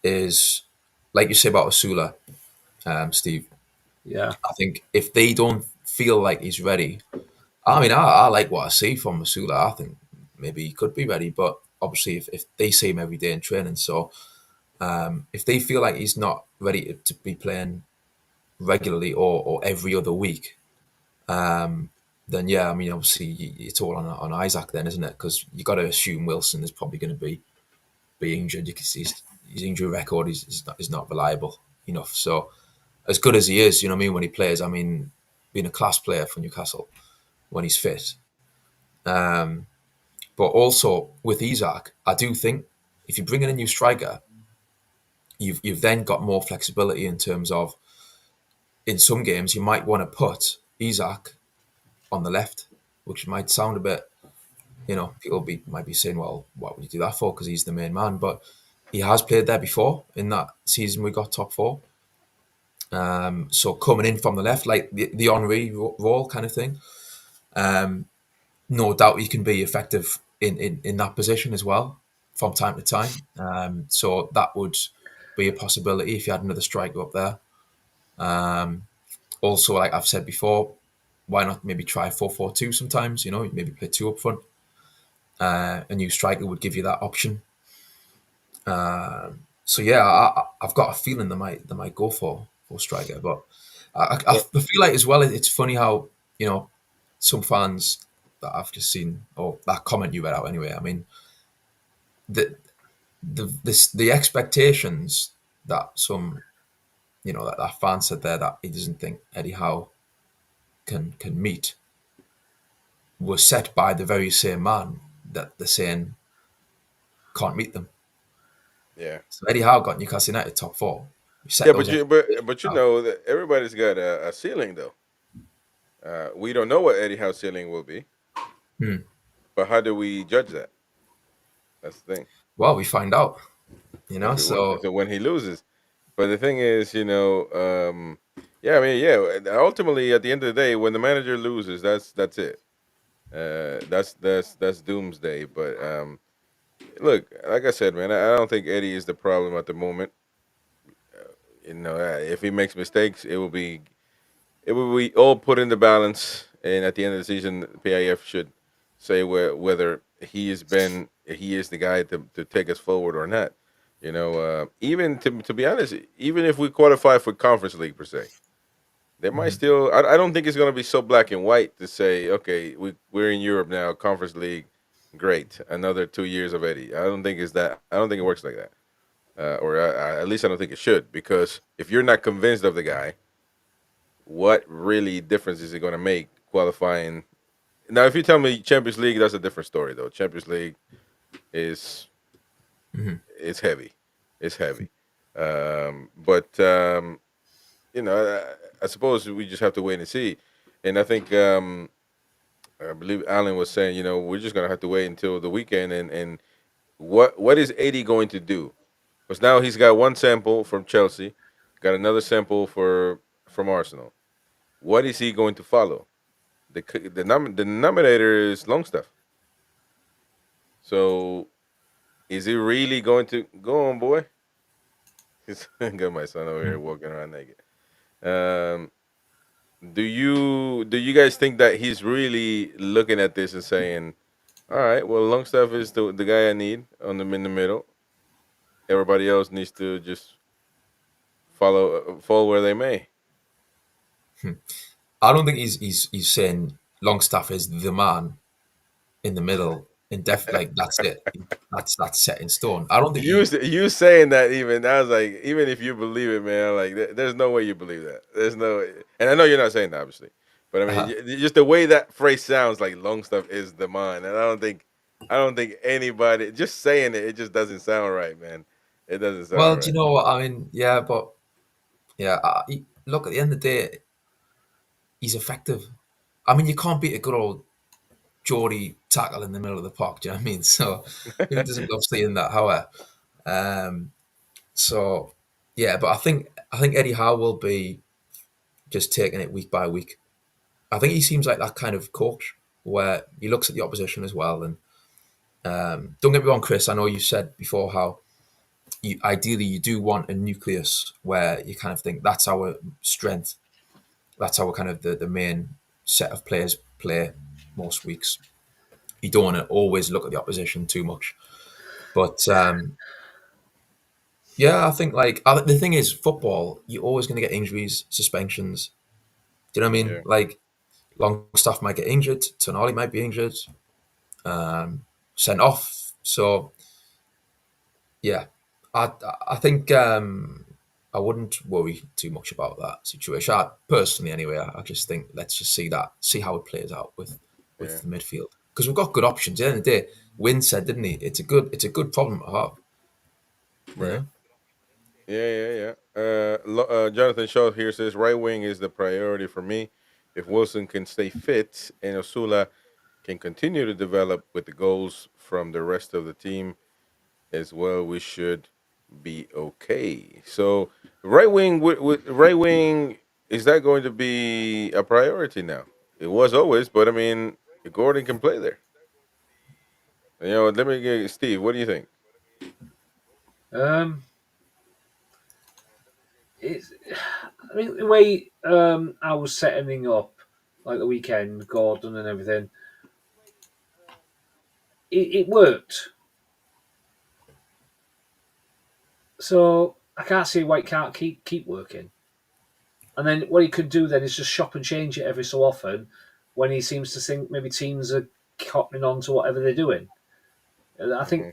is like you say about Asula, Steve. Yeah. I think if they don't feel like he's ready, I mean, I like what I see from Asula. I think maybe he could be ready, but obviously, if they see him every day in training, so if they feel like he's not ready to be playing regularly or every other week, then yeah, I mean, obviously, it's all on Isaac then, isn't it? Because you got to assume Wilson is probably going to be injured because his injury record is not reliable enough. So as good as he is, you know what I mean, when he plays, I mean, being a class player for Newcastle when he's fit. But also with Isaac, I do think if you bring in a new striker, you've then got more flexibility in terms of in some games you might want to put Isaac on the left, which might sound a bit, people might be saying, well, what would you do that for? Because he's the main man, but he has played there before in that season we got top four. So coming in from the left, like the Henri role kind of thing, no doubt he can be effective in that position as well from time to time. So that would be a possibility if you had another striker up there. Also, like I've said before, why not maybe try 4-4-2 sometimes? Maybe play two up front. A new striker would give you that option. So yeah, I've got a feeling they might go for striker, but I Well, feel like as well. It's funny how some fans that I've just seen, or that comment you read out anyway. I mean, the expectations that some that fan said there that he doesn't think Eddie Howe can meet were set by the very same man that they're saying can't meet them. yeah, So Eddie Howe got Newcastle United top four. We set yeah, but those you expectations. but you know that everybody's got a ceiling though. We don't know what Eddie Howe's ceiling will be, Hmm. but how do we judge that? That's the thing. Well, we find out, so So when he loses, but the thing is, yeah, I mean, yeah. Ultimately, at the end of the day, when the manager loses, that's it. That's doomsday. But look, like I said, man, I don't think Eddie is the problem at the moment. If he makes mistakes, it will be all put in the balance, and at the end of the season, PIF should say whether he is the guy to take us forward or not. Even to be honest, even if we qualify for conference league per se, there might Mhm. still. I don't think it's going to be so black and white to say, okay, we're in Europe now, conference league, great, another 2 years of Eddie. I don't think it's that. I don't think it works like that, or at least I don't think it should, because if you're not convinced of the guy, what really difference is it going to make qualifying? Now, if you tell me Champions League, that's a different story, though. Champions League is Mhm. is heavy. is heavy. But I suppose we just have to wait and see. And I think I believe Alan was saying, we're just gonna have to wait until the weekend and what is 80 going to do? Because now he's got one sample from Chelsea, got another sample from Arsenal. What is he going to follow? The nominator is Longstaff. So is he really going to go on, boy? He's got my son over here walking around naked. Um, do you guys think that he's really looking at this and saying, "All right, well, Longstaff is the guy I need in the middle. Everybody else needs to just fall where they may." I don't think he's saying Longstaff is the man in the middle, like that's it. That's set in stone. I don't think You saying that, even I was like, even if you believe it, man, like there's no way you believe that. There's no way. And I know you're not saying that, obviously, but I mean, just the way that phrase sounds, like Longstaff is the man, and I don't think anybody just saying it just doesn't sound right, man. It doesn't Well, sound do right. you know what I mean? Yeah, but yeah, look, at the end of the day, he's effective. I mean, you can't beat a good old Geordie tackle in the middle of the park. Do you know what I mean? So who doesn't love seeing that? However, um, so yeah, but I think Eddie Howe will be just taking it week by week. I think he seems like that kind of coach where he looks at the opposition as well. And don't get me wrong, Chris. I know you said before how ideally you do want a nucleus where you kind of think that's our strength, that's our kind of the main set of players play most weeks. You don't want to always look at the opposition too much. But yeah, I think like the thing is, football, you're always going to get injuries, suspensions. Do you know what I mean? Yeah, Like Longstaff might get injured, Tonali might be injured, sent off. So yeah, I think I wouldn't worry too much about that situation. Personally, anyway, I just think let's just see how it plays out yeah, with the midfield because we've got good options. At the end of the day, Wynn said, didn't he? It's a good problem to have. You right. know. Yeah. Jonathan Shaw here says right wing is the priority for me. If Wilson can stay fit and Osula can continue to develop with the goals from the rest of the team as well, we should be okay. So right wing, is that going to be a priority now? It was always, but I mean, Gordon can play there. Let me get Steve. What do you think? Um, it's, I mean, the way I was setting up, like the weekend, Gordon and everything, it worked. So I can't see why it can't keep working. And then what he could do then is just shop and change it every so often when he seems to think maybe teams are cottoning on to whatever they're doing. And I think Hmm.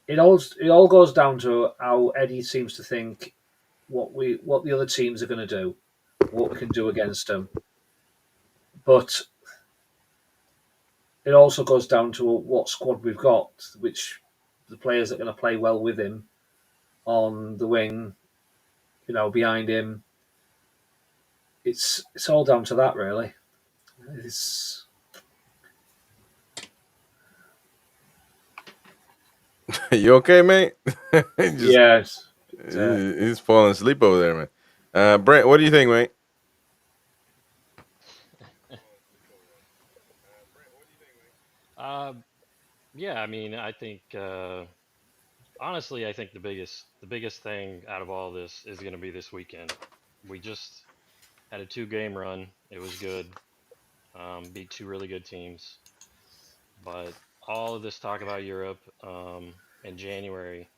it all goes down to how Eddie seems to think what the other teams are going to do, what we can do against them. But it also goes down to what squad we've got, which the players that are going to play well with him on the wing, behind him. It's all down to that, really. It's You okay, mate? Just yes. he's falling asleep over there, man. Brent, what do you think, mate? Uh, yeah, I mean, I think honestly, I think the biggest thing out of all this is going to be this weekend. We just had a two-game run. It was good. Beat two really good teams, but all of this talk about Europe in January,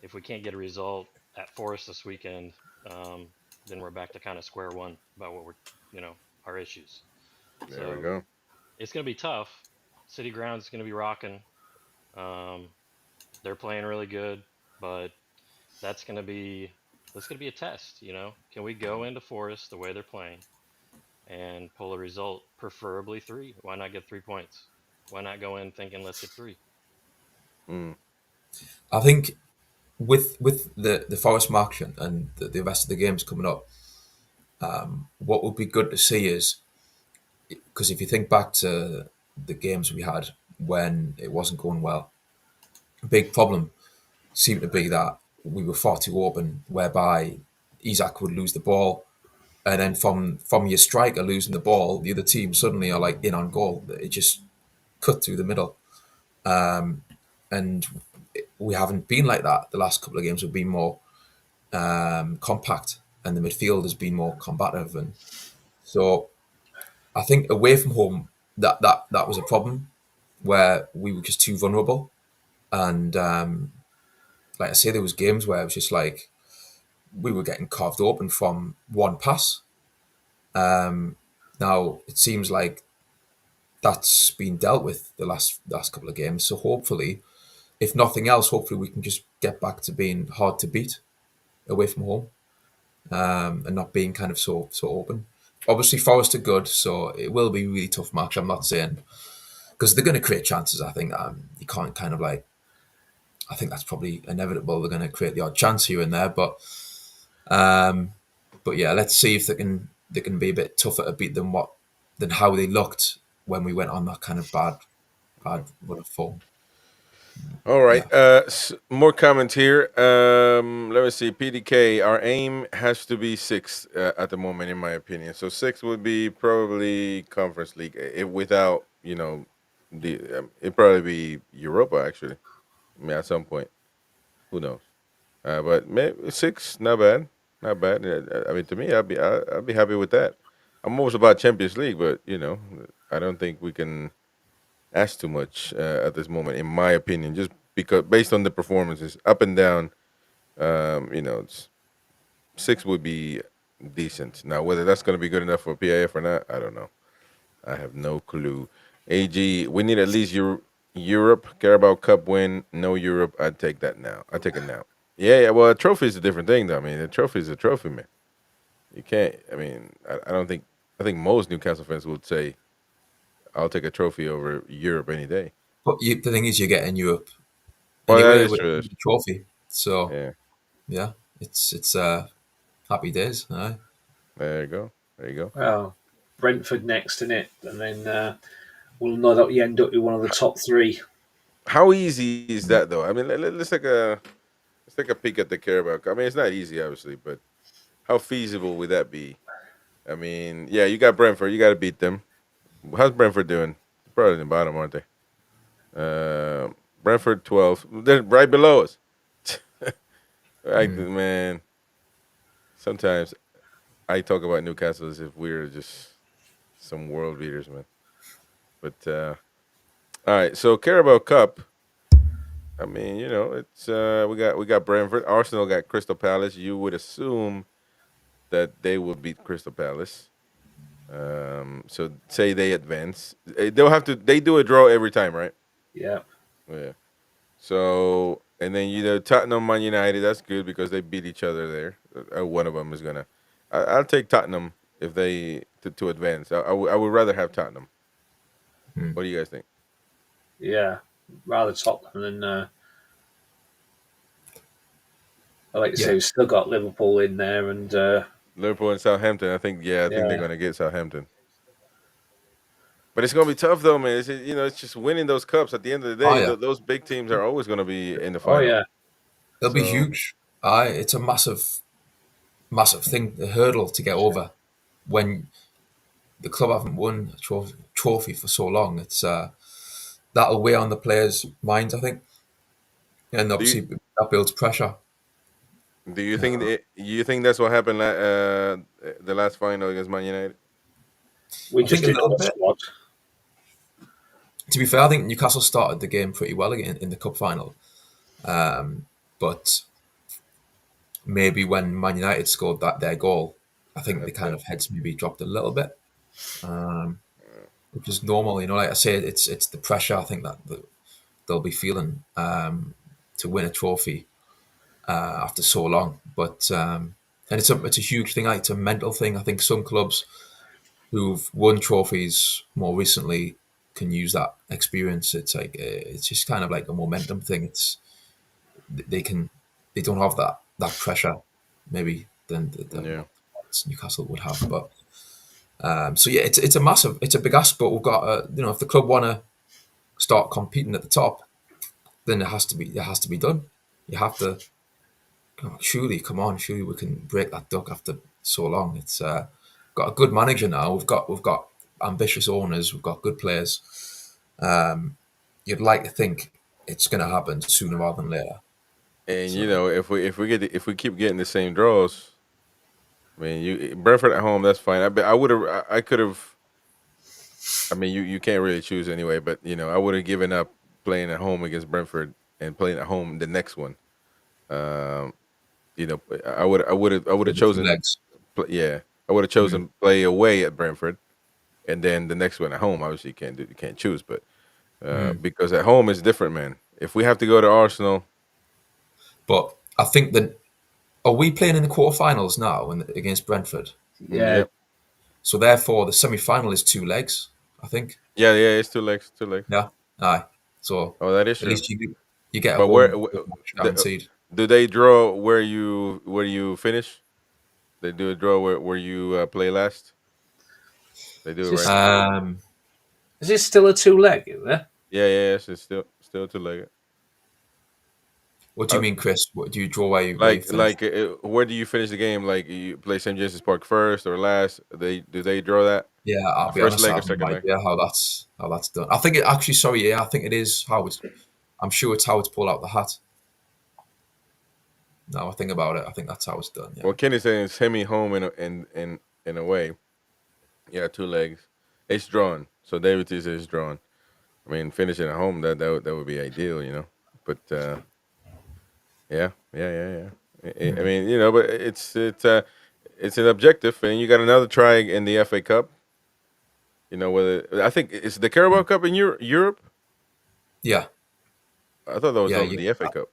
if we can't get a result at Forest this weekend, um, then we're back to kind of square one about what our issues. There we So go. it's going to be tough. City Ground's going to be rocking. Um, they're playing really good, but that's going to be that's going to be a test. Can we go into Forest the way they're playing and pull a result, preferably three? Why not get 3 points? Why not go in thinking let's get three? Mm. I think with the Forest match and the rest of the games coming up, what would be good to see is, because if you think back to the games we had when it wasn't going well, a big problem seemed to be that we were far too open, whereby Isaac would lose the ball, and then from your striker losing the ball, the other team suddenly are like in on goal. It just cut through the middle, and we haven't been like that. The last couple of games have been more compact, and the midfield has been more combative, and so I think away from home that was a problem where we were just too vulnerable, and like I say, there was games where it was just like we were getting carved open from one pass. Now it seems like that's been dealt with the last couple of games. So hopefully, if nothing else, hopefully we can just get back to being hard to beat away from home, and not being kind of so open. Obviously, Forest are good, so it will be a really tough match. I'm not saying, because they're going to create chances. I think you can't kind of like. I think that's probably inevitable. They're going to create the odd chance here and there, but yeah, let's see if they can be a bit tougher to beat than how they looked when we went on that kind of bad run of form. All right. Yeah. More comments here. Let me see. PDK. Our aim has to be sixth at the moment, in my opinion. So sixth would be probably Conference League. If without, the it'd probably be Europa actually. I mean, at some point, who knows? But maybe six, not bad, not bad. I mean, to me, I'd be happy with that. I'm almost about Champions League, but I don't think we can ask too much at this moment, in my opinion. Just because based on the performances, up and down, it's, six would be decent. Now, whether that's going to be good enough for PIF or not, I don't know. I have no clue. AG, we need at least Europe Carabao Cup win. No Europe. I'd take that now. I'd take it now. Yeah. Well, a trophy is a different thing, though. I mean, a trophy is a trophy, man. You can't. I mean, I don't think. I think most Newcastle fans would say, "I'll take a trophy over Europe any day." But the thing is, you're getting Europe Well, that anyway is with true. the trophy. So Yeah. yeah, it's happy days. Aye. There you go. There you go. Well, Brentford next, in it, and then we'll no doubt end up with one of the top three. How easy is that, though? I mean, let's take a peek at the Carabao Cup. I mean, it's not easy, obviously, but how feasible would that be? I mean, yeah, you got Brentford. You got to beat them. How's Brentford doing? Probably in the bottom, aren't they? Brentford 12. They're right below us. Man, sometimes I talk about Newcastle as if we're just some world beaters, man. But all right, so Carabao Cup. I mean, it's we got Brentford. Arsenal got Crystal Palace. You would assume that they will beat Crystal Palace. So say they advance. They'll have to. They do a draw every time, right? Yeah. Yeah. So and then Tottenham, Man United. That's good because they beat each other there. One of them is gonna. I'll take Tottenham if they to advance. I would rather have Tottenham. What do you guys think? Yeah. Rather Tottenham than. I like to say, Yeah. we've still got Liverpool in there, and Liverpool and Southampton. I think they're yeah. gonna get Southampton. But it's gonna be tough though, man. It's just winning those cups. At the end of the Oh day, yeah, those big teams are always gonna be in the Oh final. yeah. it'll be So huge. Aye, it's a massive thing, a hurdle to get over when the club haven't won a trophy for so long. It's that'll weigh on the players' minds, I think, and do you obviously that builds pressure. do you think you think that's what happened the last final against Man United? We I just think a didn't have little a bit. squad. To be fair, I think Newcastle started the game pretty well again in the cup final, but maybe when Man United scored their goal, I think the kind That of heads maybe dropped a little bit, which is normal. Like I said, it's the pressure I think that they'll be feeling to win a trophy after so long. But and it's a huge thing. Like, it's a mental thing. I think some clubs who've won trophies more recently can use that experience. It's like it's just kind of like a momentum thing. they don't have that pressure maybe than Yeah. what Newcastle would have. But so yeah, it's a big ask. But we've got if the club want to start competing at the top, then it has to be done. You have to surely we can break that duck after so long. It's got a good manager now. We've got ambitious owners. We've got good players. You'd like to think it's going to happen sooner rather than later. And So if we keep getting the same draws, I mean, Brentford at home, that's fine. I could have. I mean, you can't really choose anyway, but I would have given up playing at home against Brentford and playing at home the next one. Um, I would have the two chosen, legs. yeah, I would have chosen play away at Brentford, and then the next one at home. Obviously, you can't choose, but because at home is different, man. If we have to go to Arsenal, But I think that are we playing in the quarterfinals now against Brentford? Yeah. yep, So therefore, the semi-final is two legs. I think. yeah, it's 2 legs, 2 legs. Yeah. Aye. So Oh, that is at true. least you get a But where, home the, guaranteed. do they draw where you finish? They do a draw where you play last. They do Is it right this, now. is this still a 2-leg, is there? Yeah. It's still 2 legged. What do you mean, Chris? What do you draw where you finish? Where do you finish the game? Like you play St. James's Park first or last? Do they draw that Yeah, I'll be first honest, I leg or have no second leg? idea how that's done. I think it actually, sorry, yeah, I think it is how it's. I'm sure it's how it's pulled out the hat. Now I think about it, I think that's how it's done. Yeah. Well, Kenny's saying semi home and away. Yeah, 2 legs. It's drawn. So David says it's drawn. I mean, finishing at home that would be ideal. But yeah. I mean, but it's an objective, and you got another try in the FA Cup. Whether I think it's the Carabao Cup in Europe. Yeah, I thought that was yeah. only the FA Cup.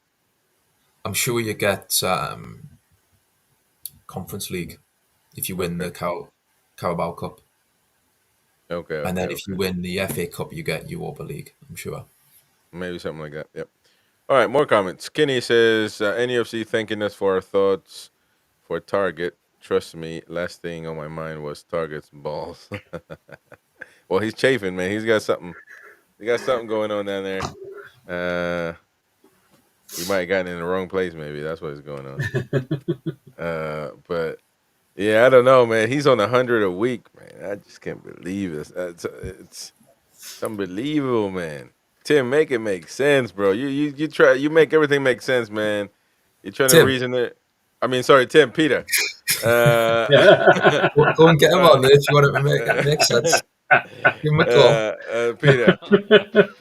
I'm sure you get Conference League if you win the Okay. Carabao Cup, and then if you Okay. win the FA Cup, you get Europa League. I'm sure. Maybe something like that. Yep. All right, more comments. Skinny says NUFC thanking us for our thoughts for Target. Trust me, last thing on my mind was Target's balls. Well, he's chafing, man. He's got something. He got something going on down there. He might have gotten in the wrong place. Maybe that's what's going on. But yeah, I don't know, man. He's on 100 a week, man. I just can't believe this. It's unbelievable, man. Tim, make it make sense, bro. You try. You make everything make sense, man. You're trying to Tim, reason it. I mean, sorry, Tim, Peter. Uh, go and get him uh, on there if you want it to make sense. Give him a call. Peter,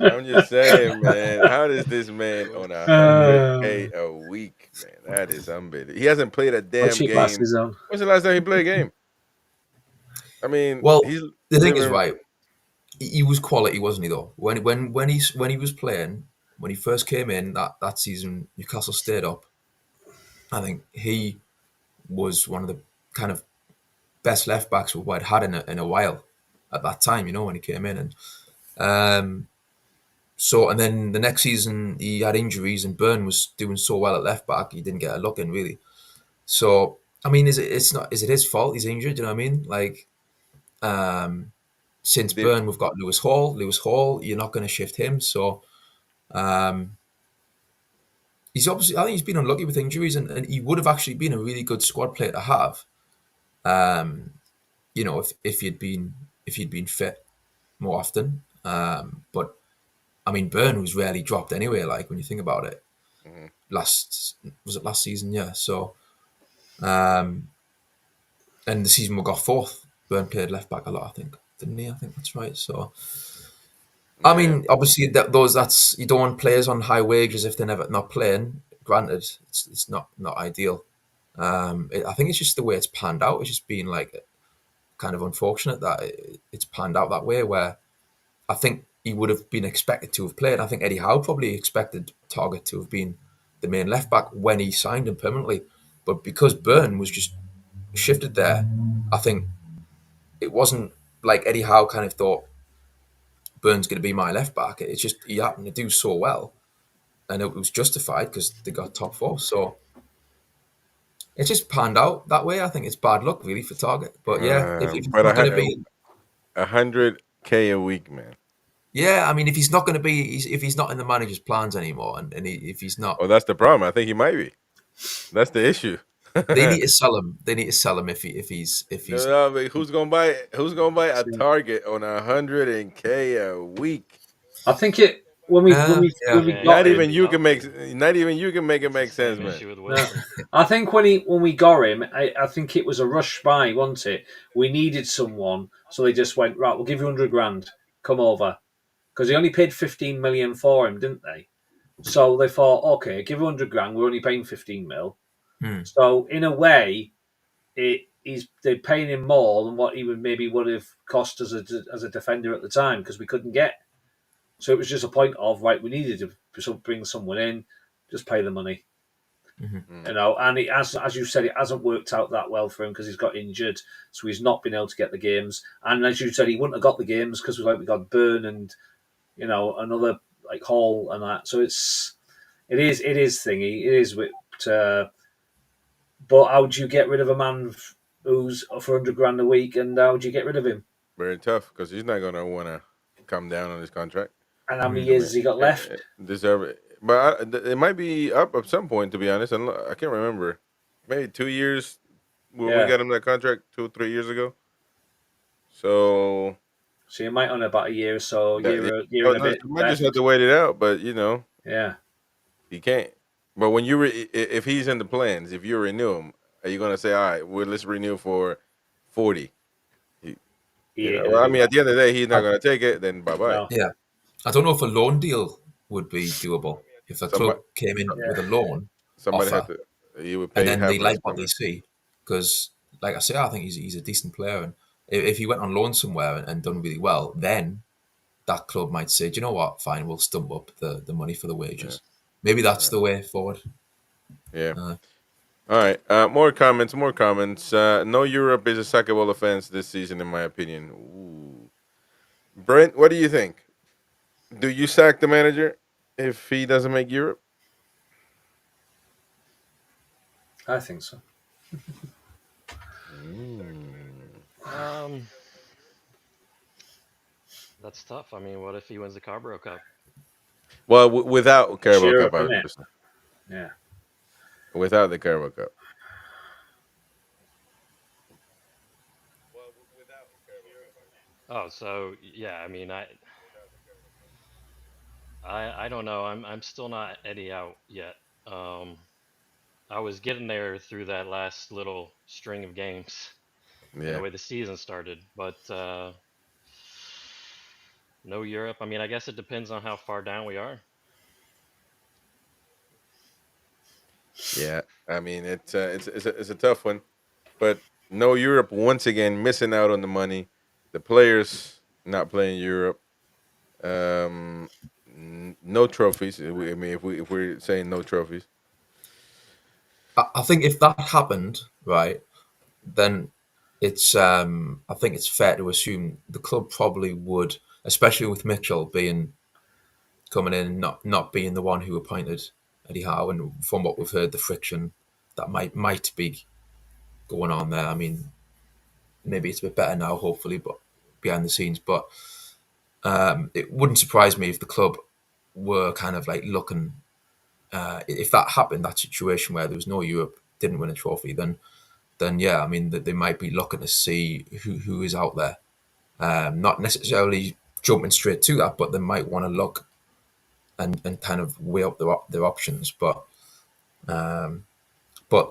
I'm just saying, man. How does this man on 100K a week, man? That is unbelievable. He hasn't played a Put damn your game. glasses on. When's the last time he played a game? I mean, Well, he's the thing is, living. right? He was quality, wasn't he? Though when he was playing, when he first came in that season, Newcastle stayed up. I think he was one of the kind of best left backs we'd had in a while at that time. When he came in, and and then the next season he had injuries, and Byrne was doing so well at left back, he didn't get a look in really. So I mean, is it his fault he's injured? You know what I mean? Like since Did Byrne, we've got Lewis Hall. Lewis Hall, you're not going to shift him. So he's obviously, I think he's been unlucky with injuries, and he would have actually been a really good squad player to have. If he'd been fit more often. But I mean, Byrne was rarely dropped anyway. Like when you think about it, Mhm. last season? Yeah. So, and the season we got fourth. Byrne played left back a lot, I think, didn't he? I think that's right. So, I Yeah. mean, obviously, that's you don't want players on high wages if they're never not playing. Granted, it's not ideal. I think it's just the way it's panned out. It's just been like kind of unfortunate that it's panned out that way. Where I think he would have been expected to have played. I think Eddie Howe probably expected Target to have been the main left back when he signed him permanently, but because Byrne was just shifted there, I think it wasn't like Eddie Howe kind of thought Byrne's going to be my left back. It's just he happened to do so well and it was justified because they got top four. So it just panned out that way. I think it's bad luck really for Target. But yeah, if he's But not going to be, 100K a week, man. yeah, I mean, if he's not going to be, if he's not in the manager's plans anymore, and if he's not, Oh, that's the problem. I think he might be. That's the issue. they need to sell him. They need to sell him if he's. I mean, who's gonna buy? Who's gonna buy a See. Target on 100K a week? I think it when we Yeah. got Not him. even you can make. Not even you can make it make sense, Same man. issue with No. Wilson. I think when we got him, I think it was a rush buy, wasn't it? We needed someone, so they just went, right, we'll give you 100 grand, come over, because they only paid 15 million for him, didn't they? So they thought, okay, give 100 grand, we're only paying 15 mil. So in a way, they're paying him more than what he would have cost as a defender at the time because we couldn't get. So it was just a point of, right, we needed to bring someone in, just pay the money. You know, and it has, as you said, it hasn't worked out that well for him because he's got injured, so he's not been able to get the games. And as you said, he wouldn't have got the games because we got Byrne and another like Hall and that. So it is thingy. It is with. But how do you get rid of a man who's for 100 grand a week, and how do you get rid of him? Very tough because he's not gonna want to come down on his contract. And how many years has he got left? Deserve it, but it might be up at some point. To be honest, I can't remember. Maybe 2 years. We got him that contract 2 or 3 years ago. So you might on about a year or so, year and a bit. You might just have to wait it out. But yeah, he can't. But when if he's in the plans, if you renew him, are you gonna say, all right, let's renew for 40? Well, I mean, at the end of the day, he's not gonna take it. Then bye bye. No. Yeah, I don't know if a loan deal would be doable if a club came in with a loan Somebody offer, had to. You would pay and then half they of like his what they contract. see. Because, like I say, I think he's a decent player, and if he went on loan somewhere and done really well, then that club might say, do you know what? Fine, we'll stump up the money for the wages. Maybe that's the way forward. Yeah. All right. More comments. More comments. No Europe is a sackable offense this season, in my opinion. Ooh. Brent, what do you think? Do you sack the manager if he doesn't make Europe? I think so. That's tough. I mean, what if he wins the Carabao Cup? Well, without Carabao Sure, Cup, I was innit? just saying. Yeah. Without the Carabao Cup. Oh, so yeah. I mean, I don't know. I'm still not Eddie out yet. I was getting there through that last little string of games, Yeah. the way the season started. But no Europe. I mean, I guess it depends on how far down we are. Yeah. I mean, it's a tough one, but no Europe once again missing out on the money. The players not playing Europe. No trophies. I mean, if we're saying no trophies. I think if that happened, right, then it's I think it's fair to assume the club probably would, especially with Mitchell coming in and not being the one who appointed Eddie Howe, and from what we've heard, the friction that might be going on there. I mean, maybe it's a bit better now, hopefully, but behind the scenes. But it wouldn't surprise me if the club were kind of like looking. If that happened, that situation where there was no Europe, didn't win a trophy, then yeah, I mean they might be looking to see who is out there. Not necessarily jumping straight to that, but they might want to look and kind of weigh up their options. But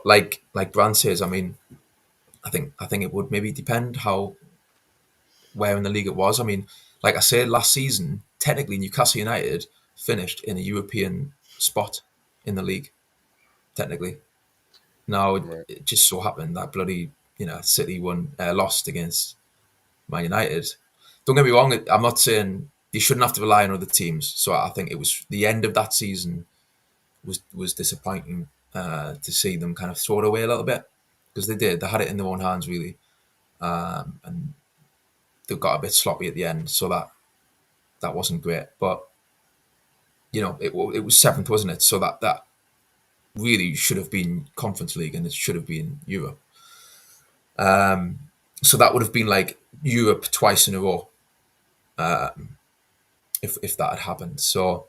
like Grant says, I mean, I think it would maybe depend where in the league it was. I mean, like I said, last season, technically Newcastle United finished in a European spot in the league. Technically, now it just so happened that bloody City lost against Man United. Don't get me wrong, I'm not saying you shouldn't have to rely on other teams. So I think it was the end of that season was disappointing to see them kind of throw it away a little bit, because they did. They had it in their own hands really, and they got a bit sloppy at the end. So that wasn't great. But it was seventh, wasn't it? So that really should have been Conference League, and it should have been Europe. So that would have been like Europe twice in a row, if that had happened. So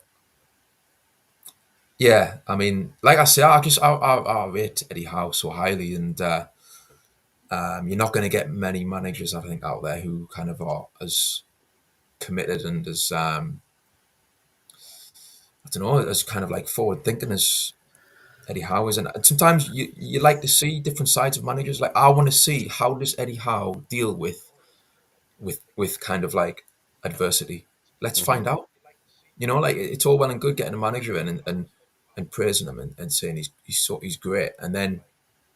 yeah, I mean, like I say, I rate Eddie Howe so highly, and you're not going to get many managers, I think, out there who kind of are as committed and as I don't know, as kind of like forward thinking as Eddie Howe is. And sometimes you like to see different sides of managers. Like I want to see, how does Eddie Howe deal with kind of like adversity. Let's Hmm. find out. Like it's all well and good getting a manager in and praising him and saying he's great, and then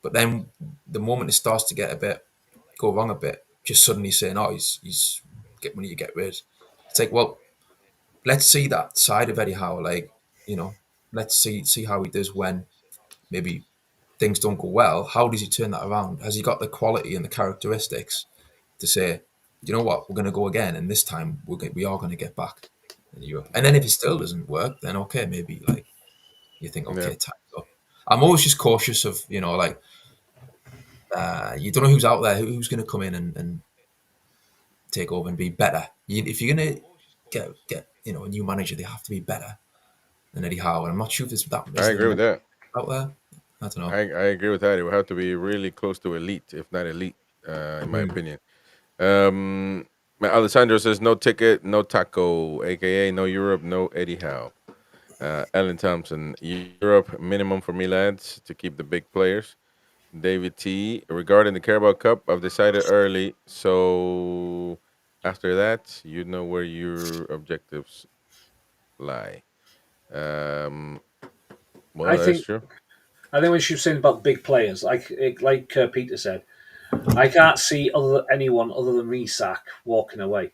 but then the moment it starts to get a bit go wrong a bit, just suddenly saying, oh, he's get money to get rid. It's like, well, let's see that side of Eddie Howe. Like, let's see how he does when maybe things don't go well. How does he turn that around? Has he got the quality and the characteristics to say, you know what, we're going to go again, and this time we are going to get back in Europe. And then if it still doesn't work, then okay, maybe like you think, Yeah, okay, time's up. I'm always just cautious of, like you don't know who's out there, who's going to come in and take over and be better. If you're going to get a new manager, they have to be better than Eddie Howe. And I'm not sure if I is there agree with many that. out there. I don't know. I agree with that. It would have to be really close to elite, if not elite, in my Mm. opinion. Um, Alessandro says no ticket, no taco, aka no Europe, no Eddie Howe. Ellen Thompson, Europe minimum for me, lads, to keep the big players. David T, regarding the Carabao Cup, I've decided early, so after that, you know where your objectives lie. Um, I well, that's think true. I think when she was saying about big players, like Peter said, I can't see anyone other than Isak walking away,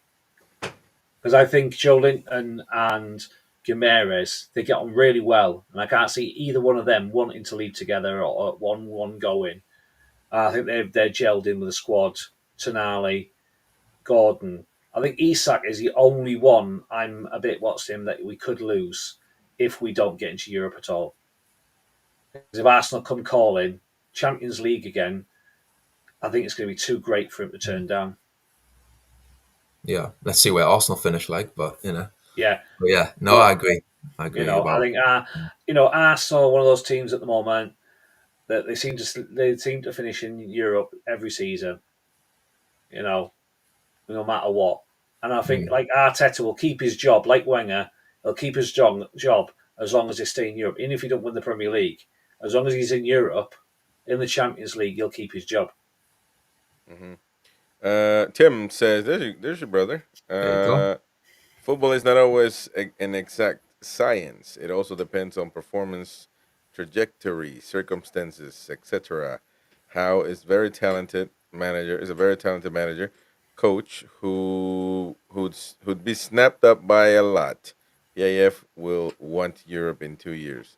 because I think Joe Linton and Gimenez, they get on really well, and I can't see either one of them wanting to leave together or one going. I think they're gelled in with the squad. Tonali, Gordon. I think Isak is the only one I'm a bit what's him that we could lose if we don't get into Europe at all. Because if Arsenal come calling Champions League again, I think it's going to be too great for him to turn down. Yeah, let's see where Arsenal finish like, but Yeah, but yeah, no, but I agree. I agree I about. think Arsenal are one of those teams at the moment that they seem to finish in Europe every season. You know, no matter what. And I think Mm. like Arteta will keep his job, like Wenger, he'll keep his job as long as they stay in Europe. Even if he don't win the Premier League, as long as he's in Europe, in the Champions League, he'll keep his job. Hmm. Tim says, there's your brother. There you go. Football is not always an exact science. It also depends on performance, trajectory, circumstances, etc. Howe is very talented manager. Is a very talented manager, coach who'd be snapped up by a lot. PAF will want Europe in 2 years.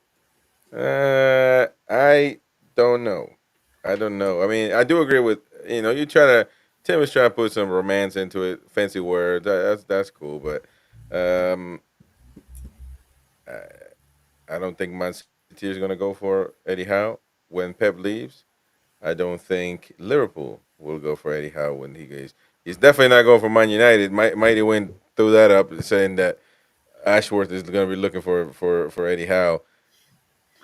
I don't know. I don't know. I mean, I do agree with you try to. Tim is trying to put some romance into it, fancy words. That's cool, but um, I, I don't think Man City is going to go for Eddie Howe when Pep leaves. I don't think Liverpool will go for Eddie Howe when he goes. He's definitely not going for Man United. Mighty went threw that up, saying that Ashworth is going to be looking for Eddie Howe.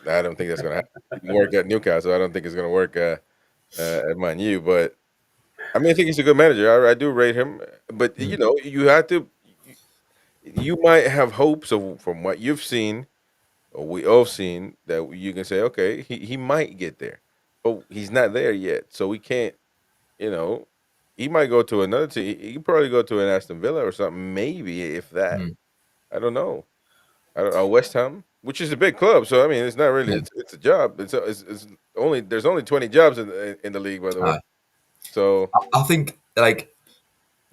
I don't think that's going to work at Newcastle. I don't think it's going to work at Man U. But I mean, I think he's a good manager. I do rate him. But Mm. you have to. You might have hopes of from what you've seen, or we all seen, that you can say, okay, he might get there, but he's not there yet. So we can't. You know, he might go to another team. He could probably go to an Aston Villa or something. Maybe if that. Mm. I don't know. I don't, West Ham, which is a big club, so I mean, it's not really Yeah. it's a job. It's only there's only 20 jobs in the league, by the way. Aye. So I think, like,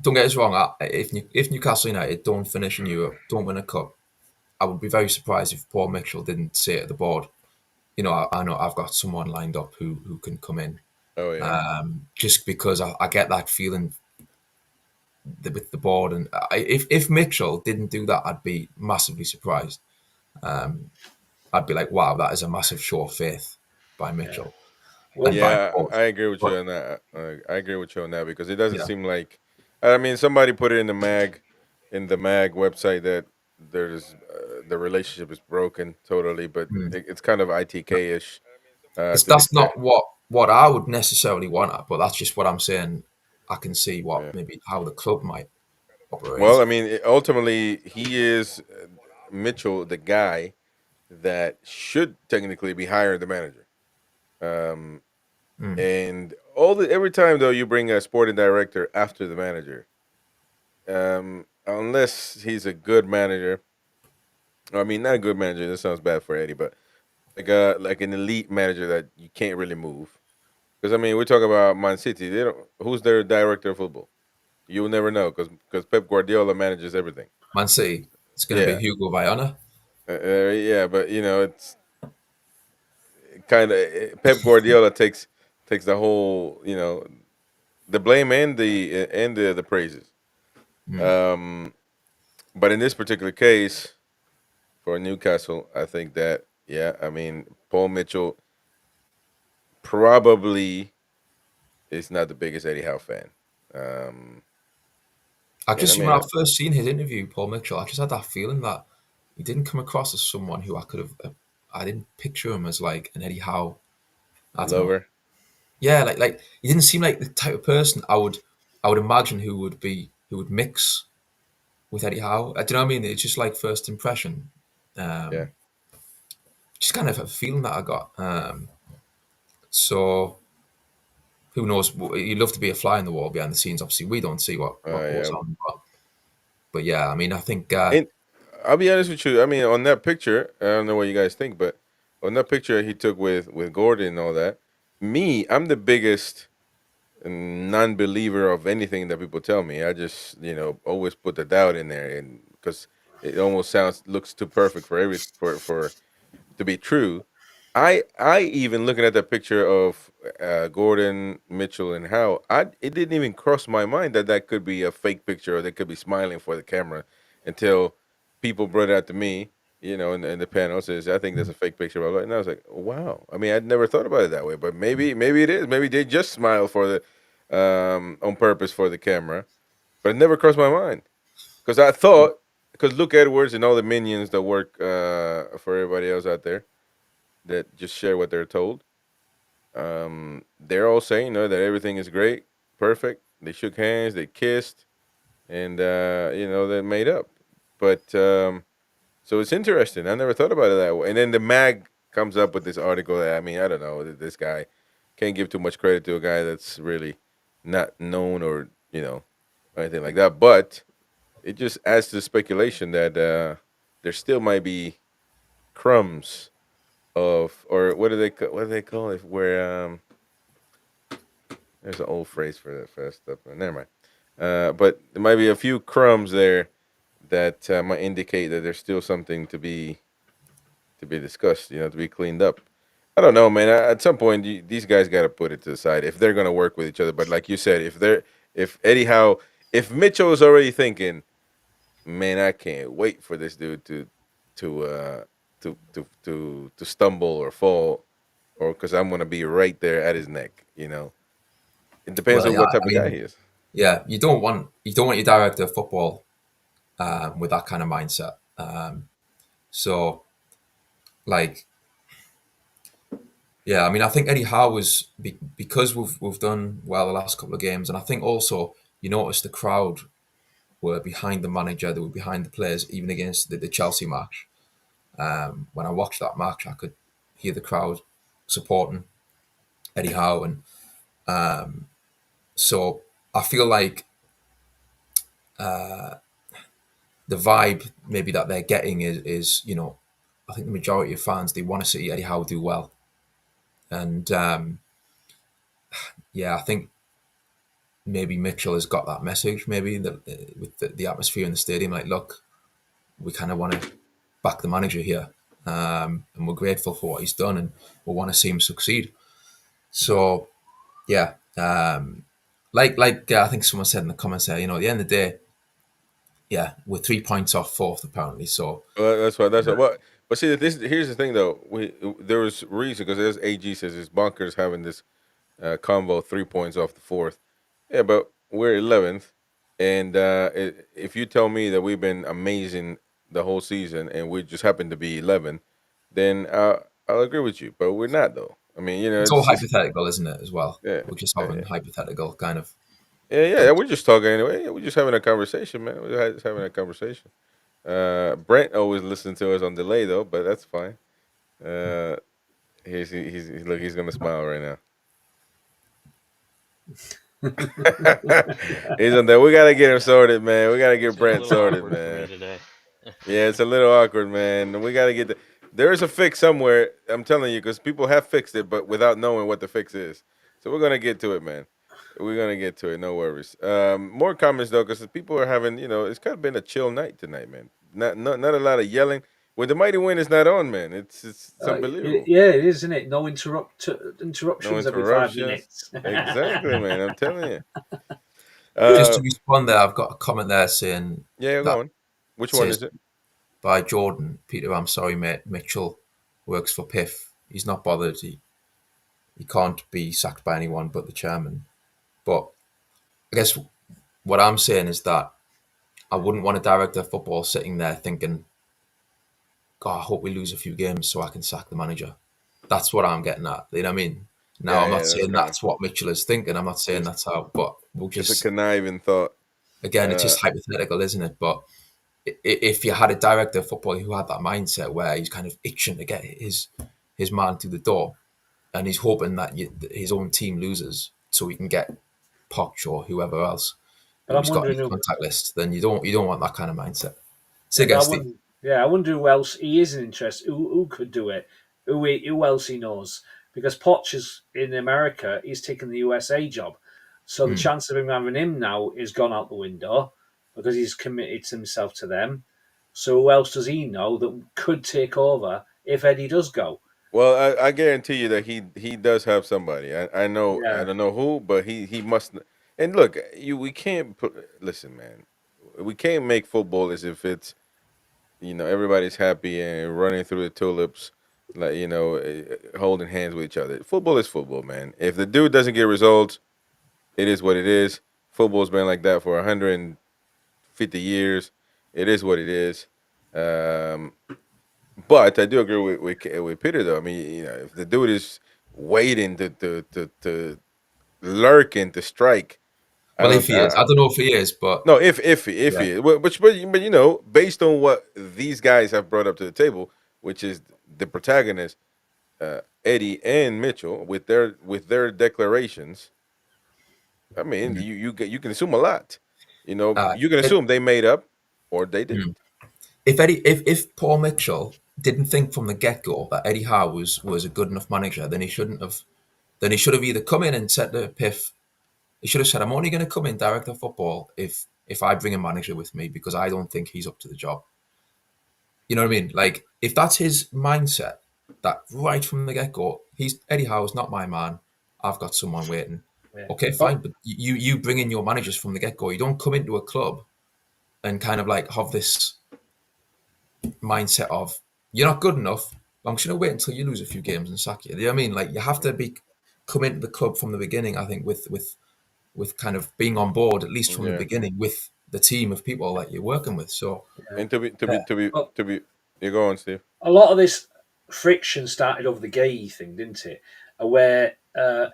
don't get us wrong. If Newcastle United don't finish in Europe, don't win a cup, I would be very surprised if Paul Mitchell didn't say to the board, I know I've got someone lined up who can come in. oh yeah, Just because I get that feeling with the board, and if Mitchell didn't do that, I'd be massively surprised. I'd be like, wow, that is a massive show of faith by Mitchell and by the Yeah, coach. I agree with you But on that. I agree with you on that because it doesn't yeah, seem like. I mean, somebody put it in the mag website that there's the relationship is broken totally, but it's kind of ITK ish it's to be that's fair. not what I would necessarily want, but that's just what I'm saying. I can see what Yeah. maybe how the club might Well, operate. I mean, ultimately, he is Mitchell, the guy that should technically be hiring the manager. Um, and every time though you bring a sporting director after the manager, unless he's a good manager. I mean, not a good manager. This sounds bad for Eddie, but like an elite manager that you can't really move. Because I mean, we talk about Man City. They don't. Who's their director of football? You'll never know because Pep Guardiola manages everything. Man City, it's going to be Yeah, Hugo Viana. yeah, but it's kind of Pep Guardiola takes the whole the blame and the praises. Um, but in this particular case for Newcastle, I think that yeah, I mean Paul Mitchell probably is not the biggest Eddie Howe fan. Um, I and I just when mean I first seen his interview, Paul Mitchell, I just had that feeling that he didn't come across as someone who I could have. I didn't picture him as like an Eddie Howe. I don't know. Lover. Yeah, like he didn't seem like the type of person I would imagine who would mix with Eddie Howe. Do you know what I mean? It's just like first impression. Yeah. Just kind of a feeling that I got. So who knows? You'd love to be a fly in the wall behind the scenes. Obviously, we don't see what goes Yeah. on, but yeah, I mean, I think And I'll be honest with you. I mean, on that picture, I don't know what you guys think, but on that picture he took with Gordon and all that, I'm the biggest non-believer of anything that people tell me. I just always put the doubt in there, and because it almost looks too perfect for for to be true. I even looking at that picture of Gordon, Mitchell, and Howe, it didn't even cross my mind that that could be a fake picture or they could be smiling for the camera until people brought it out to me, in the panel says I think that's a fake picture, blah, blah. And I was like, wow. I mean, I'd never thought about it that way, but maybe it is. Maybe they just smile for the on purpose for the camera, but it never crossed my mind because I thought because Luke Edwards and all the minions that work for everybody else out there that just share what they're told. They're all saying, that everything is great, perfect. They shook hands, they kissed, and they made up. But so it's interesting. I never thought about it that way. And then the mag comes up with this article that I mean, I don't know, this guy can't give too much credit to a guy that's really not known or anything like that. But it just adds to the speculation that there still might be crumbs of or what do they call it where there's an old phrase for that stuff. Never mind. But there might be a few crumbs there that might indicate that there's still something to be discussed, to be cleaned up. I don't know, man. At some point, these guys got to put it to the side if they're gonna work with each other. But like you said, if Eddie Howe, if Mitchell is already thinking, man, I can't wait for this dude to uh to stumble or fall, or because I'm gonna be right there at his neck. It depends well, on yeah, what type I of guy mean, he is. yeah, you don't want your director of football with that kind of mindset. So like, yeah, I mean, I think Eddie Howe was because we've done well the last couple of games, and I think also you notice the crowd were behind the manager, they were behind the players, even against the Chelsea match. When I watched that match, I could hear the crowd supporting Eddie Howe, and so I feel like the vibe maybe that they're getting is I think the majority of fans they want to see Eddie Howe do well, and yeah, I think maybe Mitchell has got that message maybe that with the atmosphere in the stadium, like look, we kind of want to back the manager here, and we're grateful for what he's done, and we want to see him succeed. So yeah, like I think someone said in the comments there, at the end of the day, yeah, we're 3 points off fourth apparently. So Well, that's what. That's what. Well, But see, here's the thing though. There was reason because there's AG says it's bonkers having this combo 3 points off the fourth. Yeah, but we're 11th, and if you tell me that we've been amazing the whole season and we just happen to be 11, then I'll agree with you. But we're not though. I mean, It's all it's just hypothetical, isn't it? As well, yeah, we're just yeah, having yeah. hypothetical kind of Yeah. things. We're just talking anyway. Yeah, we're just having a conversation, man. We're just having a conversation. Brent always listens to us on delay though, but that's fine. Uh, look, he's gonna smile right now. He's on there. We gotta get him sorted, man. We gotta get It's a Brent little sorted, awkward for me man. today. Yeah, it's a little awkward, man. We gotta get there is a fix somewhere. I'm telling you, because people have fixed it, but without knowing what the fix is. So we're gonna get to it, man. We're gonna get to it. No worries. More comments though, because people are having, it's kind of been a chill night tonight, man. Not a lot of yelling. When the mighty wind is not on, man, it's unbelievable. Yeah, it is, isn't it? No No interruptions every 5 interruptions. minutes. Exactly, man. I'm telling you. Just Uh, to respond there, I've got a comment there saying yeah, go that on. Which one says is it? by Jordan Peter. I'm sorry, mate. Mitchell works for PIF. He's not bothered. He can't be sacked by anyone but the chairman. But I guess what I'm saying is that I wouldn't want a director of football sitting there thinking, God, I hope we lose a few games so I can sack the manager. That's what I'm getting at. You know what I mean? Now, Yeah, I'm not yeah. That's saying kind of that's what Mitchell is thinking. I'm not saying it's that's how, but we'll it's a just, conniving thought. again, it's Uh, just hypothetical, isn't it? But if you had a director of football who had that mindset where he's kind of itching to get his man through the door and he's hoping that his own team loses so he can get Poch or whoever else But who I'm he's got on wondering his who. contact list, then you don't want that kind of mindset. Say Yeah, but again, Steve. I wonder who else he is interested. Who could do it? Who else he knows? Because Poch is in America. He's taken the USA job, so the Hmm. chance of him having him now is gone out the window because he's committed himself to them. So who else does he know that could take over if Eddie does go? well, I guarantee you that he does have somebody. I know I Yeah, don't know who, but he must. And look, we can't listen, man. We can't make football as if it's everybody's happy and running through the tulips, like holding hands with each other. Football is football, man. If the dude doesn't get results, it is what it is. Football's been like that for 150 years. It is what it is. Um, But I do agree with Peter though. I mean, if the dude is waiting to lurking to strike, I Well, if don't. he is, I don't know if he is, but No, if yeah, he is, but based on what these guys have brought up to the table, which is the protagonist, Eddie and Mitchell, with their declarations. I mean, mm, you can assume a lot. uh, You can it, assume they made up or they mm. didn't. If Paul Mitchell didn't think from the get go that Eddie Howe was a good enough manager, then he shouldn't have. Then he should have either come in and said to Piff, he should have said, "I'm only going to come in director of football if I bring a manager with me because I don't think he's up to the job." You know what I mean? Like if that's his mindset, that right from the get go, he's Eddie Howe's not my man. I've got someone waiting. yeah. Okay, But fine, but you bring in your managers from the get go. You don't come into a club and kind of like have this mindset of you're not good enough. I'm just gonna wait until you lose a few games and sack you. You know what I mean? Like you have to be come into the club from the beginning. I think with kind of being on board at least from the Yeah, beginning with the team of people that you're working with. So and to be to be yeah. to be But to be, you go on, Steve. a lot of this friction started over the gay thing, didn't it? Where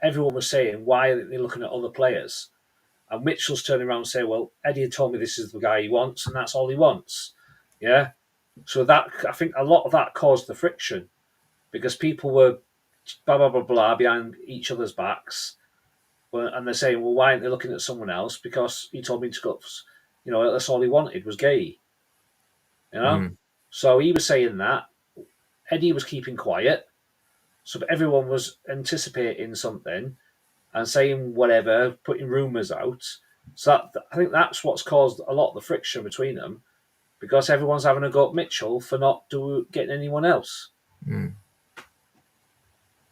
everyone was saying, why are they looking at other players? And Mitchell's turning around and saying, well, Eddie had told me this is the guy he wants, and that's all he wants. Yeah. So that I think a lot of that caused the friction because people were blah blah blah blah behind each other's backs, and they're saying, well, why aren't they looking at someone else? Because he told me to go. That's all he wanted was gay. You know. mm, So he was saying that Eddie was keeping quiet, so everyone was anticipating something and saying whatever, putting rumours out. So I think that's what's caused a lot of the friction between them because everyone's having a go at Mitchell for not getting anyone else. mm.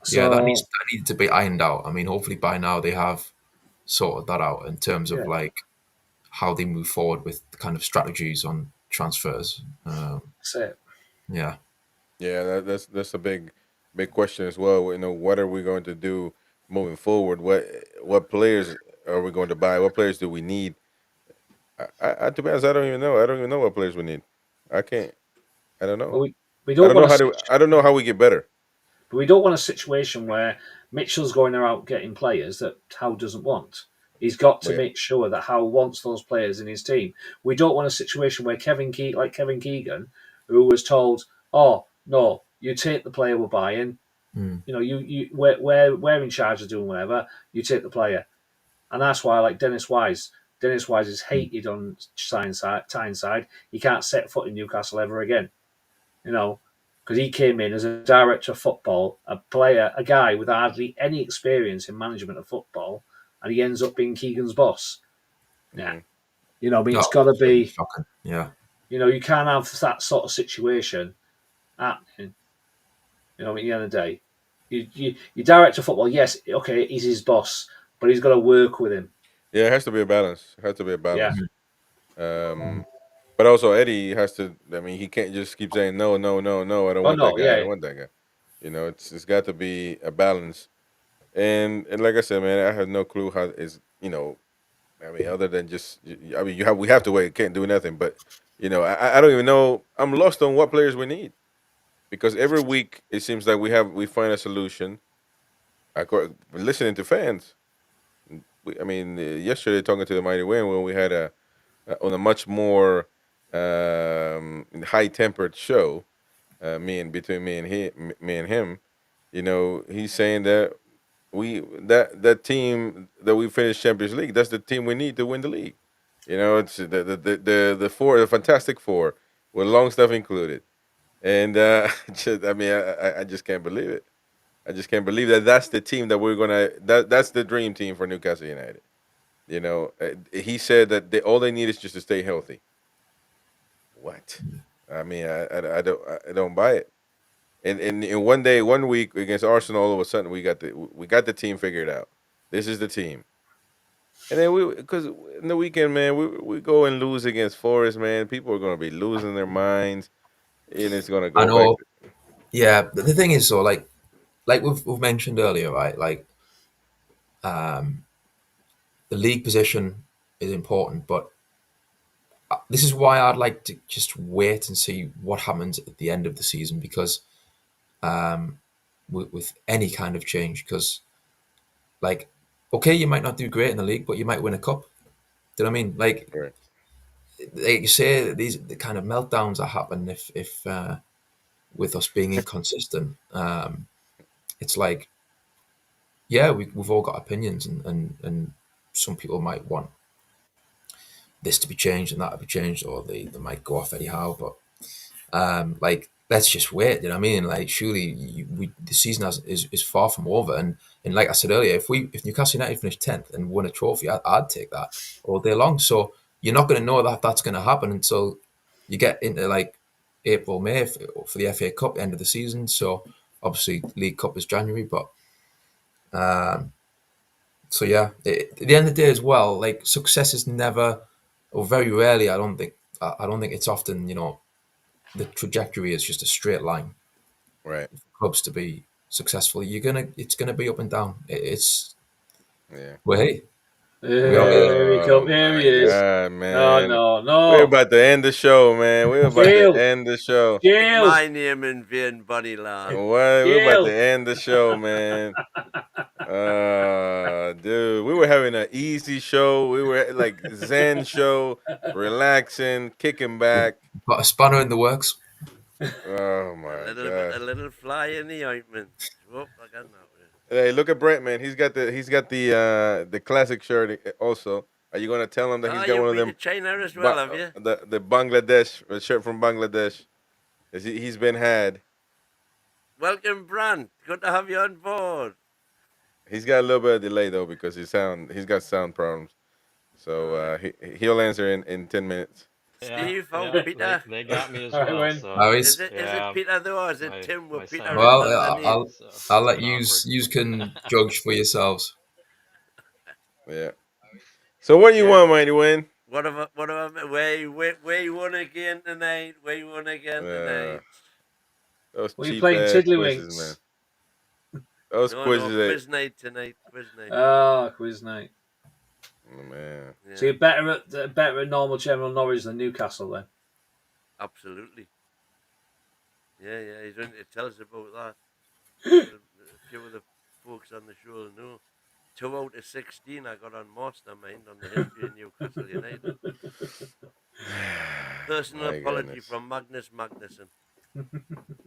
Yeah, So that needs to be ironed out. I mean, hopefully by now they have sorted that out in terms of yeah, like how they move forward with the kind of strategies on transfers. that's it. Yeah. Yeah, that's a big question as well. You know, what are we going to do moving forward? What players are we going to buy? What players do we need? To be honest, I don't even know. I don't even know what players we need. I can't. I don't But know. we I don't don't know want how to. to. I don't know how we get better. But we don't want a situation where Mitchell's going out getting players that Howe doesn't want. He's got to But make sure that Howe wants those players in his team. We don't want a situation where Kevin Keegan, who was told, "Oh no, you take the player we're buying. Mm. You know, we're in charge of doing whatever. You take the player." And that's why I like Dennis Wise. Dennis Wise is hated on Tyneside. He can't set foot in Newcastle ever again. You know, because he came in as a director of football, a guy with hardly any experience in management of football, and he ends up being Keegan's boss. Yeah, mhm. you know, I mean, No, it's got to it's really be. shocking. Yeah. You know, you can't have that sort of situation happening. You know, I mean, at the end of the day, you director of football. Yes, okay, he's his boss, but he's got to work with him. Yeah, it has to be a balance. It has to be a Yeah. balance. But also Eddie has to. I mean, he can't just keep saying no, no, no, no. I don't Oh want that no, guy. I yeah. don't want that guy. You know, it's got to be a balance. And like I said, man, I have no clue how is you know. I mean, other than just, I mean, we have to wait. Can't do nothing. But I don't even know. I'm lost on what players we need because every week it seems like we find a solution. Listening to fans. I mean, yesterday talking to the Mighty Win when we had on a much more high tempered show, between me and him. You know, he's saying that that team that we finished Champions League, that's the team we need to win the league. You know, it's the four, the Fantastic Four, with Longstaff included, and I mean, I just can't believe it. I just can't believe that that's the team that we're gonna that's the dream team for Newcastle United. You know, he said that all they need is just to stay healthy. What? I mean, I don't buy it. And in one day, one week against Arsenal, all of a sudden we got the team figured out. This is the team. And then because in the weekend, man, we go and lose against Forest, man. People are gonna be losing their minds, and it's gonna I go back. know. Yeah. The thing is, though, like we've mentioned earlier, right? Like the league position is important, but this is why I'd like to just wait and see what happens at the end of the season because with any kind of change, because like, okay, you might not do great in the league, but you might win a cup. Do you know what I mean? Right. Like you say, these the kind of meltdowns that happen if with us being inconsistent. It's like, yeah, we've all got opinions, and some people might want this to be changed and that to be changed, or they might go off anyhow. But like, let's just wait. You know what I mean? Like, surely the season is far from over. And like I said earlier, if Newcastle United finish 10th and win a trophy, I'd take that all day long. So you're not going to know that that's going to happen until you get into like April, May for the FA Cup end of the season. So obviously League Cup is January, but so yeah. At the end of the day as well, like success is never, or very rarely. I don't think it's often. The trajectory is just a straight line. Right. Clubs to be successful, it's gonna be up and down. It's Yeah. well, hey, we are here. Here he Oh come. Here my he is. God, No, man. no, We're no. about to end the show, man. We're about to Gale, end the show. Gale, My name in vain, buddy lad. What? We're about to Gale. end the show, man. Dude, we were having an easy show. We were like Zen show, relaxing, kicking back. Got a spanner in the works. Oh A my little, God. a little fly in the ointment. Whoop, I got that. Hey, look at Brent, man. He's got the classic shirt also. Are you gonna tell him that he's Ah, got one you've of been them to China as well, have you? the Bangladesh shirt from Bangladesh? He's been had. Welcome, Brant. Good to have you on board. He's got a little bit of delay though because he's got sound problems. So he'll answer in 10 minutes. Yeah, Steve, how yeah, Peter? they got me as All right, well. Win. So Now Is he's it yeah, Peter though, or is it my Tim my with Peter sound written well. underneath? I'll so I'll it's a let bit you awkward. you can judge for yourselves. Yeah. So what do you Yeah. want, Mighty Win? Where you won again tonight? Where you won again Uh, tonight? Those What are you cheap playing? ass quizzes, man. Tiddlywinks? Those No, quizzes, quiz night tonight. Quiz night. Ah, quiz night. oh, man. Yeah, So you're better at normal general knowledge than Newcastle, then? absolutely. Yeah, yeah. He's going to tell us about that. A few of the folks on the show know. 2 out of 16 I got on Mastermind on the history of Newcastle United. Personal My apology goodness. from Magnus Magnuson.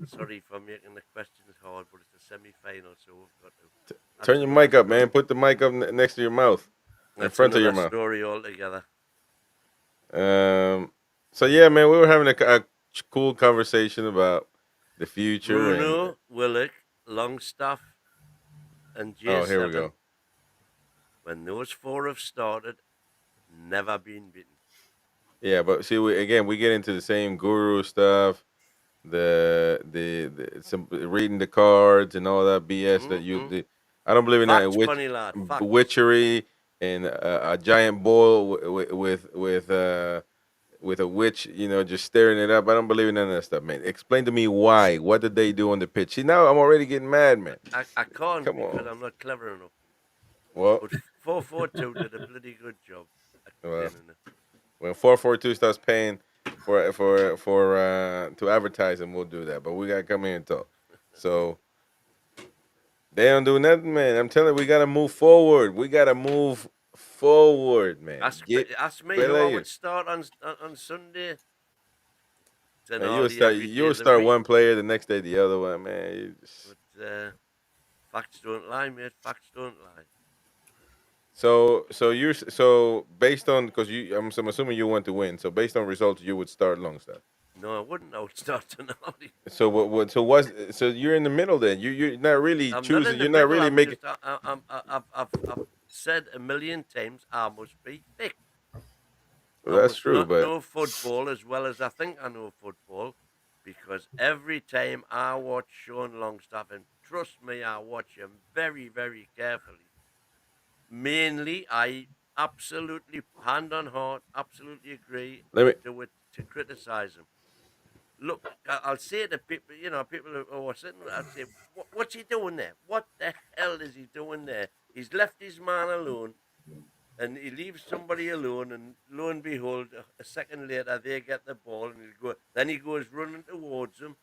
Sorry for making the questions hard, but it's the semi-final, so we've got to. Turn your mic up, man. Put the mic up next to your mouth, in That's front of your another mouth. story altogether. So yeah, man, we were having a cool conversation about the future Bruno, Willock, Longstaff, and oh, here we J7. go. When those 4 have started, never been beaten. Yeah, but see, we get into the same guru stuff, the some reading the cards and all that BS that I don't believe in that Facts, funny lad. Facts. witchery and a giant bull with a witch, just staring it up. I don't believe in none of that stuff, man. Explain to me why. What did they do on the pitch? See, now I'm already getting mad, man. I can't Come because on. I'm not clever enough. Well, But 442 did a bloody good job explaining it. when 442 starts paying for to advertise them, we'll do that. But we gotta come here and talk. So they don't do nothing, man. I'm telling you, we gotta move forward. We gotta move forward, man. Ask me who I would start on Sunday. Man, you'll start one player, the next day the other one, man. But facts don't lie, mate. Facts don't lie. So based on because I'm assuming you want to win. So based on results, you would start Longstaff. No, I wouldn't. I would start Tonali. So what? So you're in the middle then. You're not really I'm choosing. Not in the you're middle, not really making. I've said a million times I must be thick. Well, that's true, but know football as well as I think I know football, because every time I watch Sean Longstaff, and trust me, I watch him very, very carefully. Mainly, I absolutely, hand on heart, absolutely agree to criticize him. Look, I'll say to people, people who are sitting, I'll say, what's he doing there? What the hell is he doing there? He's left his man alone, and he leaves somebody alone, and lo and behold, a second later, they get the ball, and then he goes running towards them,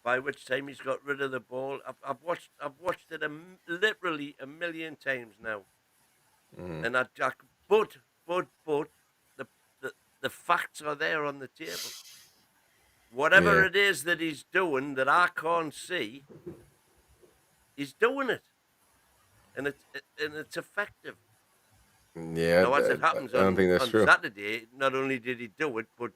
by which time he's got rid of the ball. I've watched it literally a million times now. And but the facts are there on the table. Whatever it is that he's doing that I can't see, he's doing it, and it's effective. Yeah. Now, as it happens, I don't think that's true. Saturday, not only did he do it, but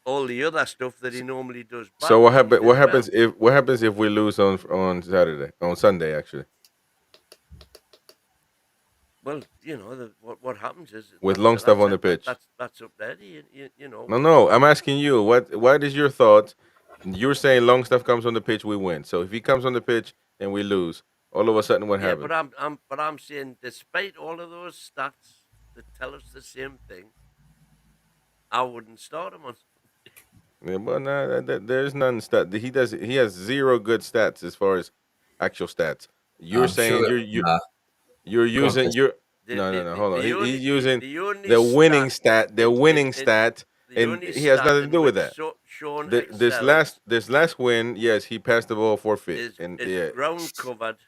all the other stuff that he normally does. So what happens if we lose on Saturday, on Sunday actually? Well, what happens is with Longstaff on the pitch. That's up there. You know. No. I'm asking you. What is your thought? You're saying Longstaff comes on the pitch, we win. So if he comes on the pitch and we lose, all of a sudden what happens? But I'm saying, despite all of those stats that tell us the same thing, I wouldn't start him on. Yeah, well, no, there's none stat. He has zero good stats as far as actual stats. You're saying you're using your no. Hold on. He's using the winning stat. The winning stat, and he has nothing to do with that. Sean this last win, yes, he passed the ball forfeit, is ground covered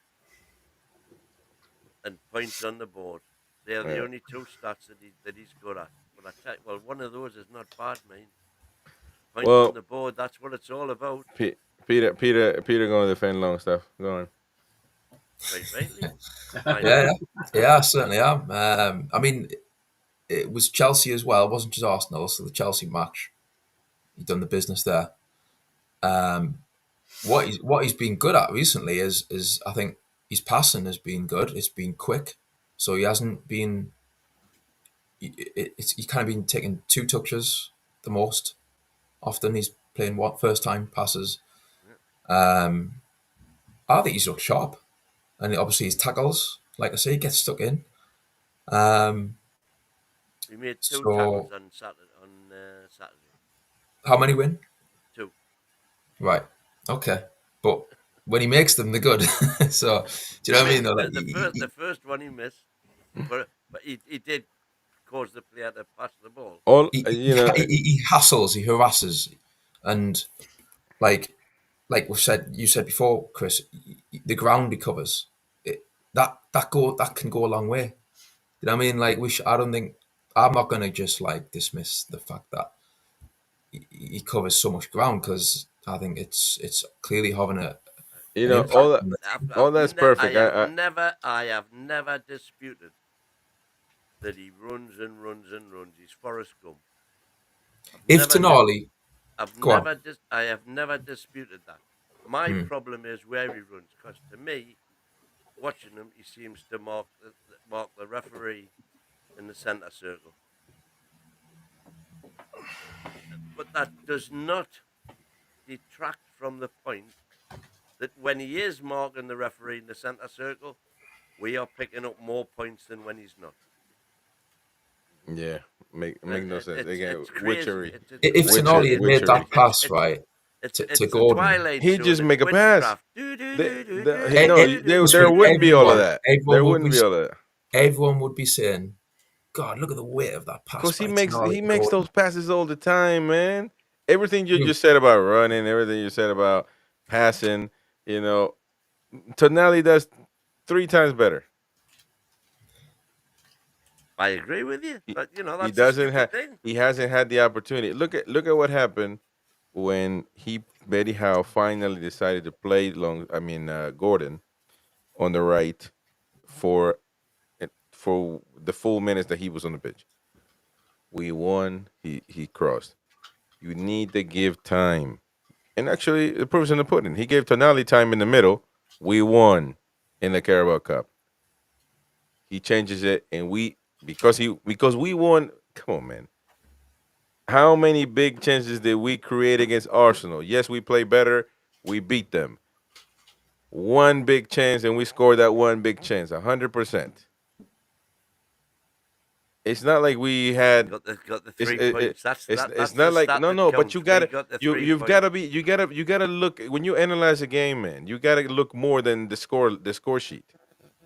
and points on the board. They're the only two stats that he's good at. But I tell you, one of those is not bad, man. Points on the board. That's what it's all about. Peter going to defend Longstaff. Go on. Rightly. Yeah, I certainly am. I mean, it was Chelsea as well. It wasn't just Arsenal. So the Chelsea match, he's done the business there. What he's been good at recently is I think his passing has been good. It's been quick, so he hasn't been. He's kind of been taking 2 touches the most. Often he's playing first time passes. I think he's looked sharp, and obviously his tackles, like I say, he gets stuck in. He made 2 tackles on Saturday. How many win? 2. Right. Okay, but when he makes them, they're good. So do you know what I mean? Though, like, The first one he missed, but he did cause the player to pass the ball. All he, you know, he hassles, he harasses, and like you said before, Chris, the ground he covers, that can go a long way. You know what I mean? Like I don't think I'm not gonna just like dismiss the fact that he covers so much ground, because I think it's clearly having you an know, impact all that, on the team. all that's perfect. I have never disputed that he runs and runs and runs. He's Forrest Gump. If Tonali, go on. I have never disputed that. My Hmm. problem is where he runs, because to me, watching him, he seems to mark the referee in the centre circle. But that does not detract from the point that when he is marking the referee in the centre circle, we are picking up more points than when he's not. Yeah, make no sense. Again, It's crazy. witchery, If Tonali had made that pass right to It's a Gordon, Twilight he Zone. just It's make a pass. witchcraft. Do do They, do do the, do he, do no, do do trust me, there do wouldn't be all of everyone, that. There everyone would wouldn't be, be all of that. everyone would be saying, "God, look at the weight of that pass Cause by Tonali he to makes Gordon." those passes all the time, man. Everything you Hmm. just said about running, everything you said about passing, you know, Tonali does 3 times better. I agree with you, He, but he that's a doesn't stupid have thing. he hasn't had the opportunity. Look at what happened when Betty Howe finally decided to play Gordon on the right for for the full minutes that he was on the pitch. We won. He crossed. You need to give time. And actually, the proof's in the pudding. He gave Tonali time in the middle. We won in the Carabao Cup. He changes it, and because we won. Come on, man. How many big chances did we create against Arsenal? Yes, we play better. We beat them. One big chance, and we scored that one big chance. 100%. It's not like we had. Got the It's 3 points. it's That's not the like stat no that no. But counts. you We gotta got the you 3 points. you gotta look when you analyze a game, man. You gotta look more than the score sheet.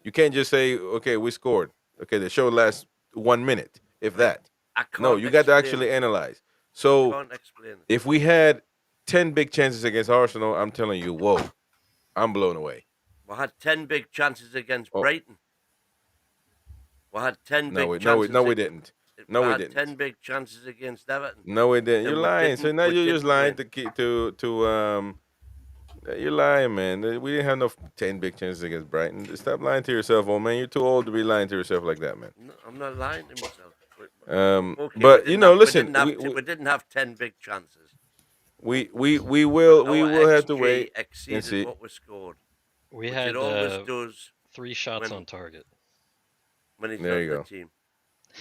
You can't just say okay we scored. Okay, the show lasts 1 minute, if Right. that. I No, can't you got to explain actually it. analyze. I So can't explain it. if we had 10 big chances against Arsenal, I'm telling you, whoa, I'm blown away. We had 10 big chances against Oh Brighton. We had 10 no, big no, chances. we didn't. No, We we had didn't. 10 big chances against Everton, No, we didn't. You're and we lying. So didn't. now We you're just didn't lying win. to keep to. You're lying, man. We didn't have no 10 big chances against Brighton. Stop lying to yourself, old man. You're too old to be lying to yourself like that, man. No, I'm not lying to myself. Okay, But you know, listen, we didn't have 10 big chances, but we our will have to XG wait and exceeded see. what was scored, We which it had always does 3 shots when on target he's There not you in the go. team.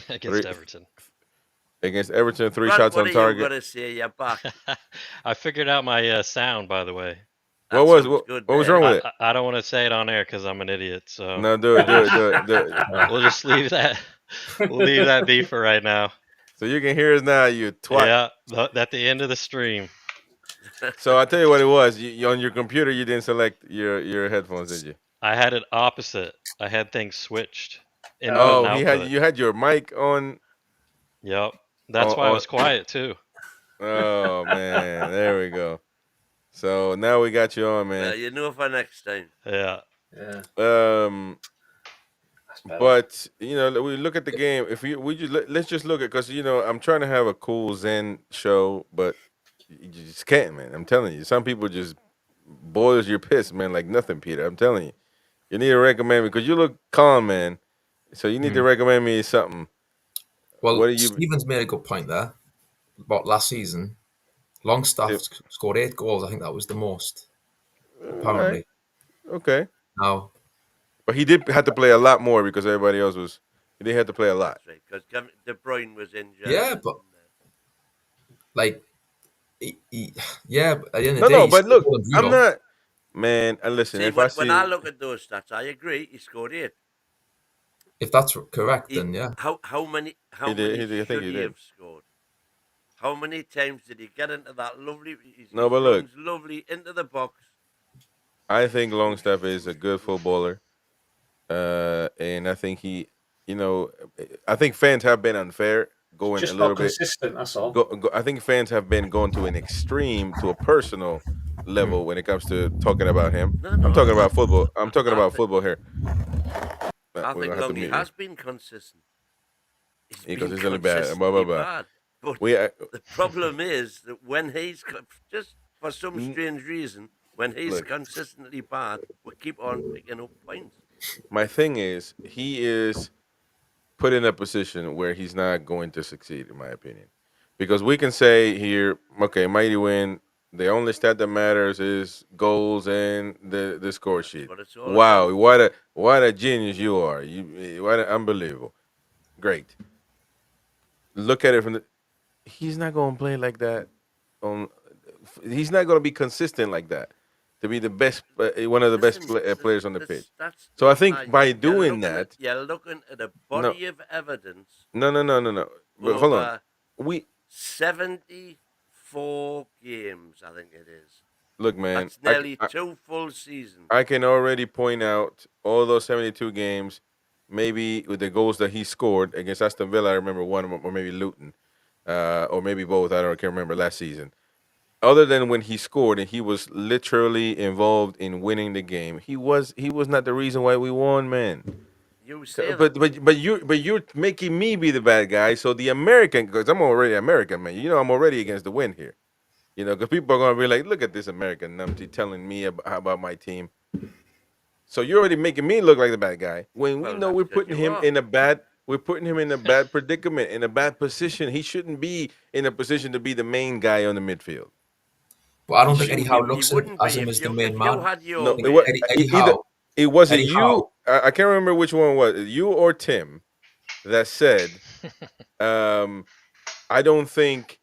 against Three Everton. against Everton, three Grant, shots what on are you target. going to say? You're back. I figured out my sound, by the way. That sounds good what was wrong there. with it? I don't want to say it on air because I'm an idiot. So No, do it. we'll just leave that. We'll leave that be for right now. So you can hear us now, you twat. Yeah, at the end of the stream. So I tell you what it was. On your computer, you didn't select your headphones, did you? I had it opposite. I had things switched. Input and Oh, output. you had your mic on. Yep. That's why I On was quiet too. oh man, there we go. So now we got you on, man. For next time. Yeah. Yeah, Um, that's better. but we look at the game. If we just let's just look at because I'm trying to have a cool Zen show, but you just can't, man. I'm telling you, some people just boils your piss, man, like nothing, Peter. I'm telling you, you need to recommend me because you look calm, man. So you need to recommend me something. Well, What do you? Stevens made a good point there about last season. Longstaff scored 8 goals. I think that was the most, All right, apparently. okay. Now, But he did have to play a lot more because everybody else was. He did have to play a lot. That's right, because De Bruyne was injured. yeah, but like, yeah, but at the end of No, the day, no. he's But still look, holding I'm zero. not. Man, listen. see, If I when I see, look at those stats, I agree. He scored 8. If that's correct, then yeah. How many he did. I think should he he did. have scored? How many times did he get into that lovely? He No, but look, runs lovely into the box. I think Longstaff is a good footballer, and I think I think fans have been unfair, going a Just not little bit. consistent. That's all. I think fans have been going to an extreme, to a personal Mm. level when it comes to talking about him. No, I'm no, talking about football. I'm talking I about think football here. I We're think gonna have to Longy mute you has been consistent. He's because been it's really bad. Blah blah consistently blah. bad. But We the problem is that when just for some n- strange reason, when he's look. consistently bad, we keep on picking up points. My thing is, he is put in a position where he's not going to succeed, in my opinion. Because we can say here, okay, mighty win. The only stat that matters is goals and the score That's sheet. what it's all Wow, about. what a genius you are! What unbelievable, great. Look at it from the. He's not going to play like that. On, he's not going to be consistent like that to be the best, one of the best Listen, players on the pitch. that's So I now think by you're doing looking at that, a no, body of evidence no. But hold on, over we 74 games. I think it is. look, man. That's nearly 2 full seasons. I can already point out all those 72 games, maybe with the goals that he scored against Aston Villa. I remember one of them, or maybe Luton, or maybe both. I can't remember last season. Other than when he scored and he was literally involved in winning the game, he was not the reason why we won, man. You say that. But you're making me be the bad guy. So the American, because I'm already American, man. I'm already against the win here. Because people are gonna be like, look at this American numpty telling me about my team. So you're already making me look like the bad guy when we Well, know that's we're because putting you him are. in a bad. We're putting him in a bad predicament, in a bad position. He shouldn't be in a position to be the main guy on the midfield. But I He don't think Eddie shouldn't Howe be. He looks at wouldn't as be him as the if main you man. had No, your I it think was way. Eddie either. Howe, It wasn't Eddie you. Howe, I can't remember which one was it, you or Tim, that said, um, I don't think.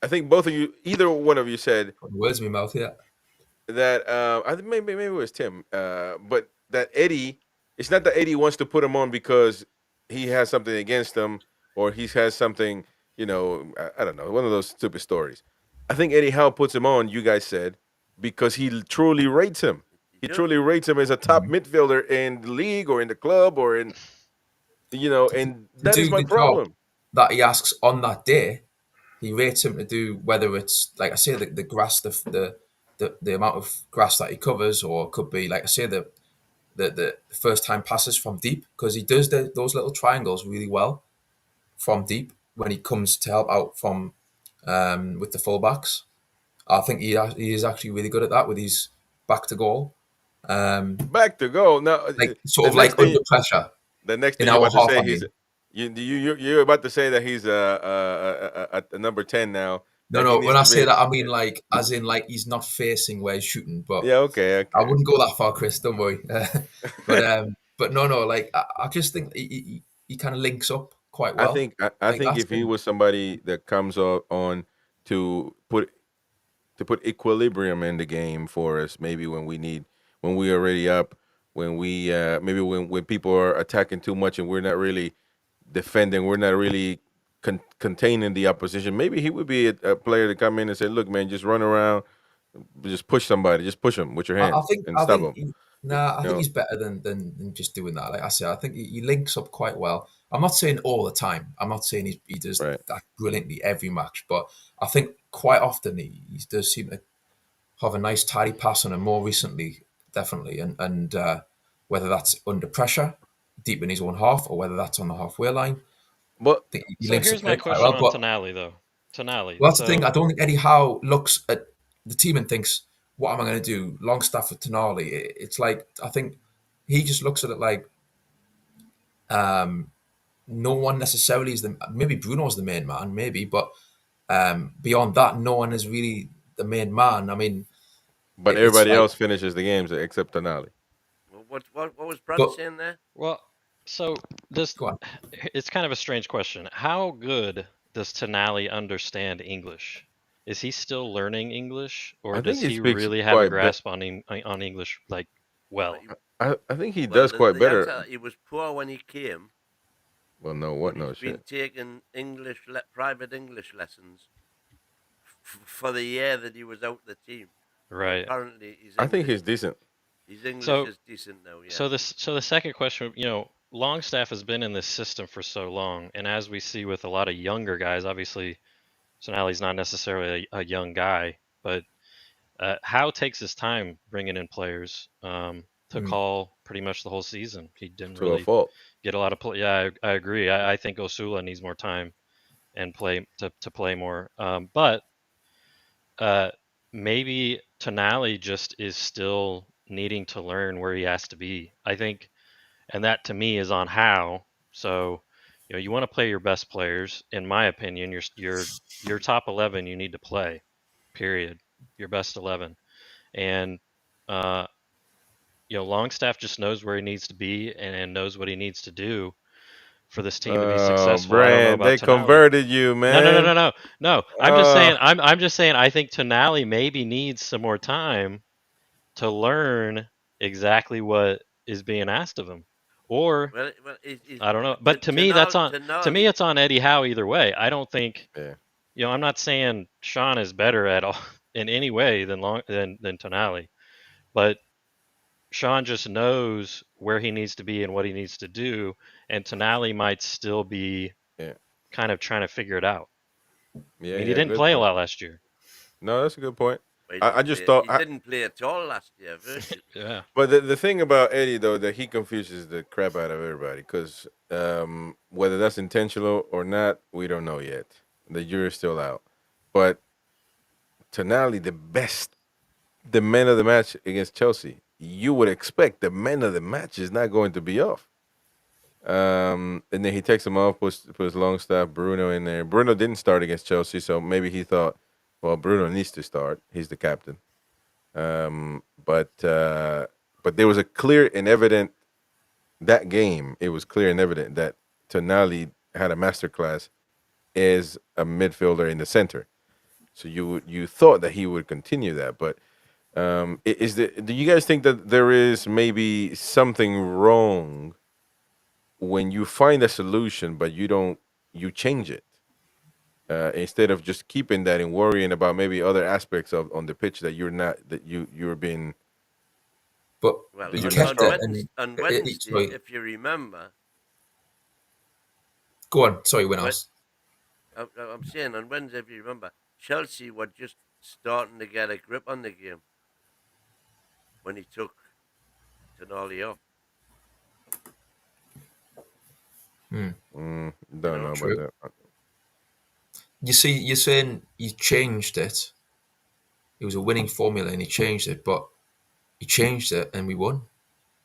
I think both of you, either one of you said putting words in my mouth here. that. I think maybe it was Tim. But that Eddie. It's not that Eddie wants to put him on because he has something against him or he has something. I don't know. One of those stupid stories. I think Eddie Howe puts him on. You guys said because he truly rates him. He He does. truly rates him as a top Mhm. midfielder in the league or in the club or in. And To that is do my the job problem. that he asks on that day, he rates him to do whether it's like I say the grass, the amount of grass that he covers, or it could be like I say the first time passes from deep because he does those little triangles really well from deep when he comes to help out from with the fullbacks. I think he is actually really good at that with his back to goal. Um, Back to goal. Now, like sort the of next like thing, under pressure the next in thing you're our about to half. say, I he's mean, you're about to say that he's a number 10 now. no, That he no. When needs I to say be. that, I mean like as in like he's not facing where he's shooting. But Yeah. Okay. I Okay. wouldn't go that far, Chris. Don't worry. But no, no. Like I just think he kind of links up quite I well. think I Like think that's if he him. was somebody that comes on to put equilibrium in the game for us, maybe when we already up, when we maybe when people are attacking too much and we're not really defending, we're not really containing the opposition. Maybe he would be a player to come in and say, "Look, man, just run around, just push somebody, just push them with your I hands think and I stop think them." he, You nah. I think know, he's better than just doing that. Like I said, I think he links up quite well. I'm not saying all the time. I'm not saying he does right? that brilliantly every match, but I think quite often he does seem to have a nice tidy pass on him. More recently, definitely, and whether that's under pressure, deep in his own half, or whether that's on the halfway line, But I think he So links up here's my there quite question well. on But Tonali, though. Tonali. well, that's the thing. So I don't think Eddie Howe looks at the team and thinks, "What am I going to do?" Longstaff with Tonali. It's like I think he just looks at it like no one necessarily is the maybe Bruno's the main man, maybe, but beyond that, no one is really the main man. I mean, it's everybody like, else finishes the games except Tonali. What was Brad but saying there? well, so this go on. it's kind of a strange question. How good does Tonali understand English? Is he still learning English, or I does think he he speaks really have a quite. grasp on English like Well, well? I think he well, does quite the better. answer he was poor when he came, Well, no, what? But No he's been shit. taking private English lessons for the year that he was out the team. And Right. apparently his I think English he's decent. So is decent now. Yeah. so the second question, Longstaff has been in this system for so long, and as we see with a lot of younger guys, obviously Tonali's not necessarily a young guy, but Howe takes his time bringing in players to call pretty much the whole season. He didn't To a really fault. get a lot of play. Yeah, I agree. I think Osula needs more time and play to play more. But uh, maybe Tonali just is still needing to learn where he has to be. I think, and that to me is on Howe. So, you want to play your best players. In my opinion, your top 11 you need to play. Period. Your best 11. And uh, Longstaff just knows where he needs to be and knows what he needs to do for this team to be Oh, successful. I don't know Brand, about they Tonali. converted you, No, no, no, man. no, no, no. I'm just Uh, saying. I'm just saying. I think Tonali maybe needs some more time to learn exactly what is being asked of him, or Well, I don't know. But to me, to me Tonali. it's on Eddie Howe either way. I don't think yeah. I'm not saying Sean is better at all in any way than Tonali, but Sean just knows where he needs to be and what he needs to do, and Tonali might still be Yeah. kind of trying to figure it out. I Yeah, mean, he yeah, didn't good play a point. lot last year. No, that's a good point. He I didn't just play. thought, He didn't play at all last year, virtually. Yeah. but the thing about Eddie though that he confuses the crap out of everybody because whether that's intentional or not, we don't know yet. The jury's still out. But Tonali, the man of the match against Chelsea, you would expect the man of the match is not going to be off. And then he takes him off, puts Longstaff, Bruno in there. Bruno didn't start against Chelsea, so maybe he thought, well, Bruno needs to start. He's the captain. But there was a clear and evident that game. It was clear and evident that Tonali had a masterclass as a midfielder in the center. So you thought that he would continue that, but do you guys think that there is maybe something wrong when you find a solution but you change it instead of just keeping that and worrying about maybe other aspects of on the pitch that you're being But Well, that he you're on not kept on strong. it, Wednesday, and on Wednesday, sorry, if you remember, go on. Sorry, when what else? I'm saying on Wednesday, if you remember, Chelsea were just starting to get a grip on the game when he took Tonali off. You Don't know know, about True. that. You see, you're saying you changed it. It was a winning formula, and he changed it, but he changed it, and we won.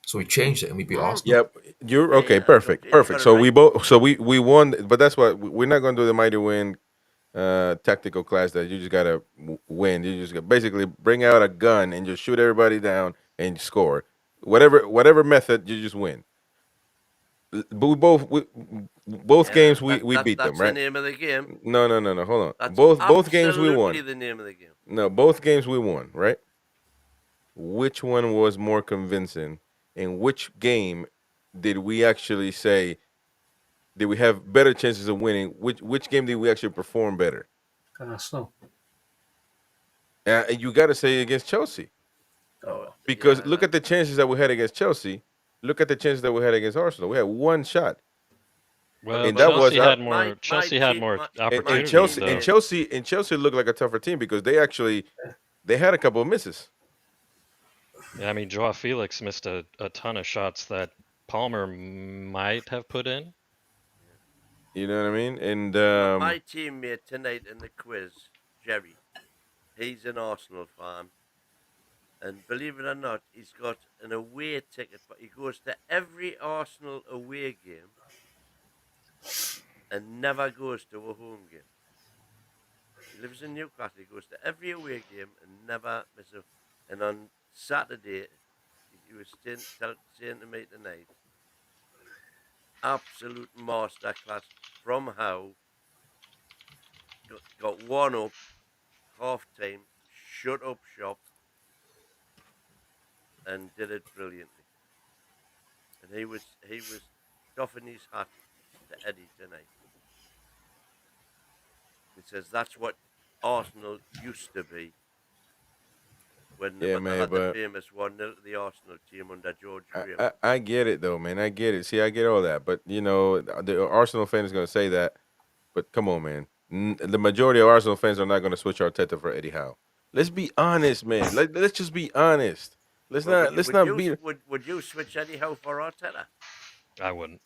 So we changed it, and we beat Arsenal. Yep, you're yeah, okay. yeah, no, Perfect, you got perfect. it So we right. both, so we won, but that's what we're not going to do the mighty win tactical class that you just gotta win. You just basically bring out a gun and just shoot everybody down and score. Whatever method, you just win. But both Yeah, games we beat them, that's the right? name of the game. No. Hold on. That's Both games we absolutely won. the name of the game. No, both games we won, right? Which one was more convincing? In which game did we actually say did we have better chances of winning? Which game did we actually perform better? Arsenal. And you got to say against Chelsea Oh, because yeah, look at the chances that we had against Chelsea. Look at the chances that we had against Arsenal. We had one shot, Well, and that was Chelsea out. had more. Chelsea had more And opportunities, Chelsea and though. Chelsea and Chelsea looked like a tougher team because they had a couple of misses. Yeah, I mean, Joao Felix missed a ton of shots that Palmer might have put in. You know what I mean? And my teammate tonight in the quiz, Jerry, he's an Arsenal fan. And believe it or not, he's got an away ticket. But he goes to every Arsenal away game and never goes to a home game. He lives in Newcastle. He goes to every away game and never misses. And on Saturday, he was saying to me tonight, absolute masterclass from Howe. Got one up, half time, shut up shop, and did it brilliantly. And he was doffing his hat to Eddie tonight. He says that's what Arsenal used to be when Yeah, they man, had the but famous 1-0 to the Arsenal team under George Graham. I get it though, man. I get it. See, I get all that, but you know, the Arsenal fan is going to say that. But come on, man. The majority of Arsenal fans are not going to switch Arteta for Eddie Howe. Let's be honest, man. Let's just be honest. Let's Well, not be. would you switch Eddie Howe for Arteta? I wouldn't.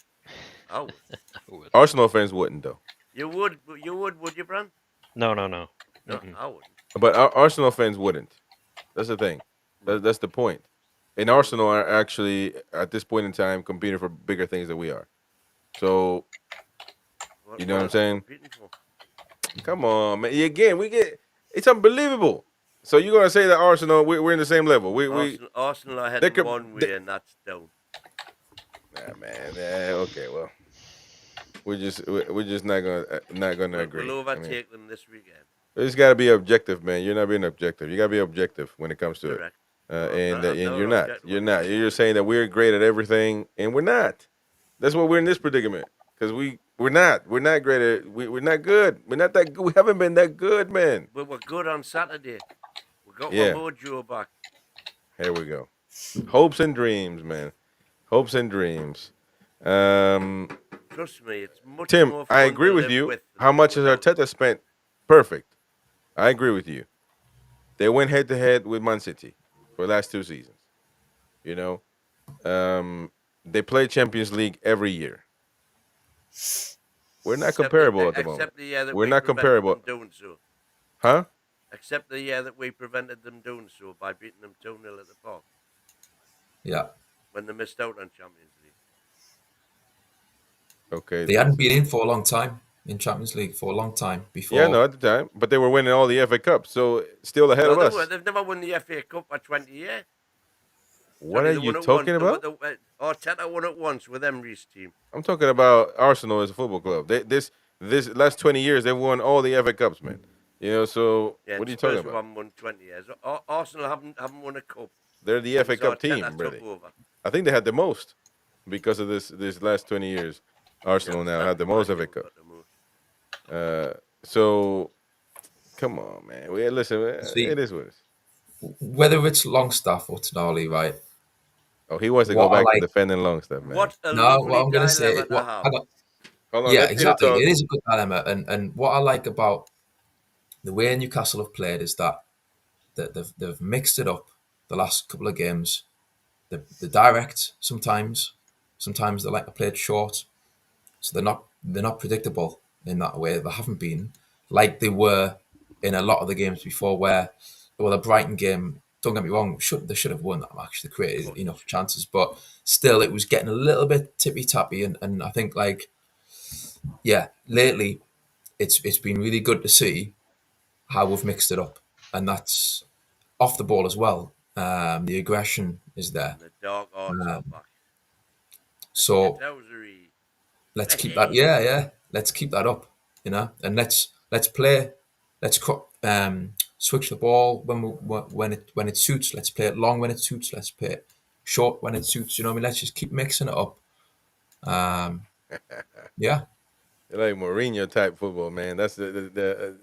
I would. I would. Arsenal fans wouldn't though. You would, would you, Bran? No. No, Mm-mm. I wouldn't. But Arsenal fans wouldn't. That's the thing. That's the point. And Arsenal are actually at this point in time competing for bigger things than we are. So you know what I'm saying? Come on, man. Again, it's unbelievable. So you're gonna say that Arsenal we're in the same level? Arsenal are they heading could- one way, and that's down. Nah, man. Okay, well, we're just not gonna agree. We'll I mean, overtake them this weekend. it's got to be objective, man. You're not being objective. You got to be objective when it comes to it. Correct. And I'm you're not not. objective. You're not. You're saying that we're great at everything, and we're not. That's why we're in this predicament because we're not. We're not great at. We're not good. We're not that good. We haven't been that good, man. But we're good on Saturday. We got Yeah. our mojo back. Here we go. Hopes and dreams, man. Hopes and dreams. Trust me, it's much Tim, more fun I agree to with live you. with How much has without. Arteta spent? Perfect. I agree with you. They went head to head with Man City for the last 2 seasons. You know, they play Champions League every year. We're not comparable at the moment. Except the year that We're we not prevented comparable. them doing so. Huh? Except the year that we prevented them doing so by beating them 2-0 at the park Yeah. when they missed out on Champions League. Okay. They hadn't been in for a long time in Champions League for a long time before. Yeah, no, at the time, but they were winning all the FA Cups, so still ahead of us. They've never won the FA Cup for 20 years. What Sorry, are they you won it talking once. about? Arteta won it once with Emery's team. I'm talking about Arsenal as a football club. This last 20 years, they've won all the FA Cups, man. You know, so Yeah, what are you talking Spurs about? haven't won 20 years. Arsenal haven't won a cup. They're the FA since Cup Arteta team, took really. over. I think they had the most because of this last 20 years. Arsenal now have the most FA Cup. So come on, man. Listen, See, it is what it is. whether it's Longstaff or Tonali, right? Oh, he wants to What go I back to like- defending Longstaff, man. What a No, lovely what I'm going to say, dilemma to have. Hold on, yeah, let Tim exactly. talk. It is a good dilemma, and what I like about the way Newcastle have played is that they've mixed it up the last couple of games. They're direct sometimes they like to play it short, so they're not predictable in that way. They haven't been like they were in a lot of the games before. Where, well, the Brighton game, don't get me wrong, they should have won that match. They created enough chances, but still, it was getting a little bit tippy tappy. And I think, like, yeah, lately, it's been really good to see how we've mixed it up, and that's off the ball as well. The aggression is there. The dog arts are back. So Shithousery. let's keep that. Yeah. Let's keep that up, and let's play. Let's switch the ball when it suits. Let's play it long when it suits. Let's play it short when it suits. You know what I mean? Let's just keep mixing it up. Yeah. They like Mourinho type football, man. That's the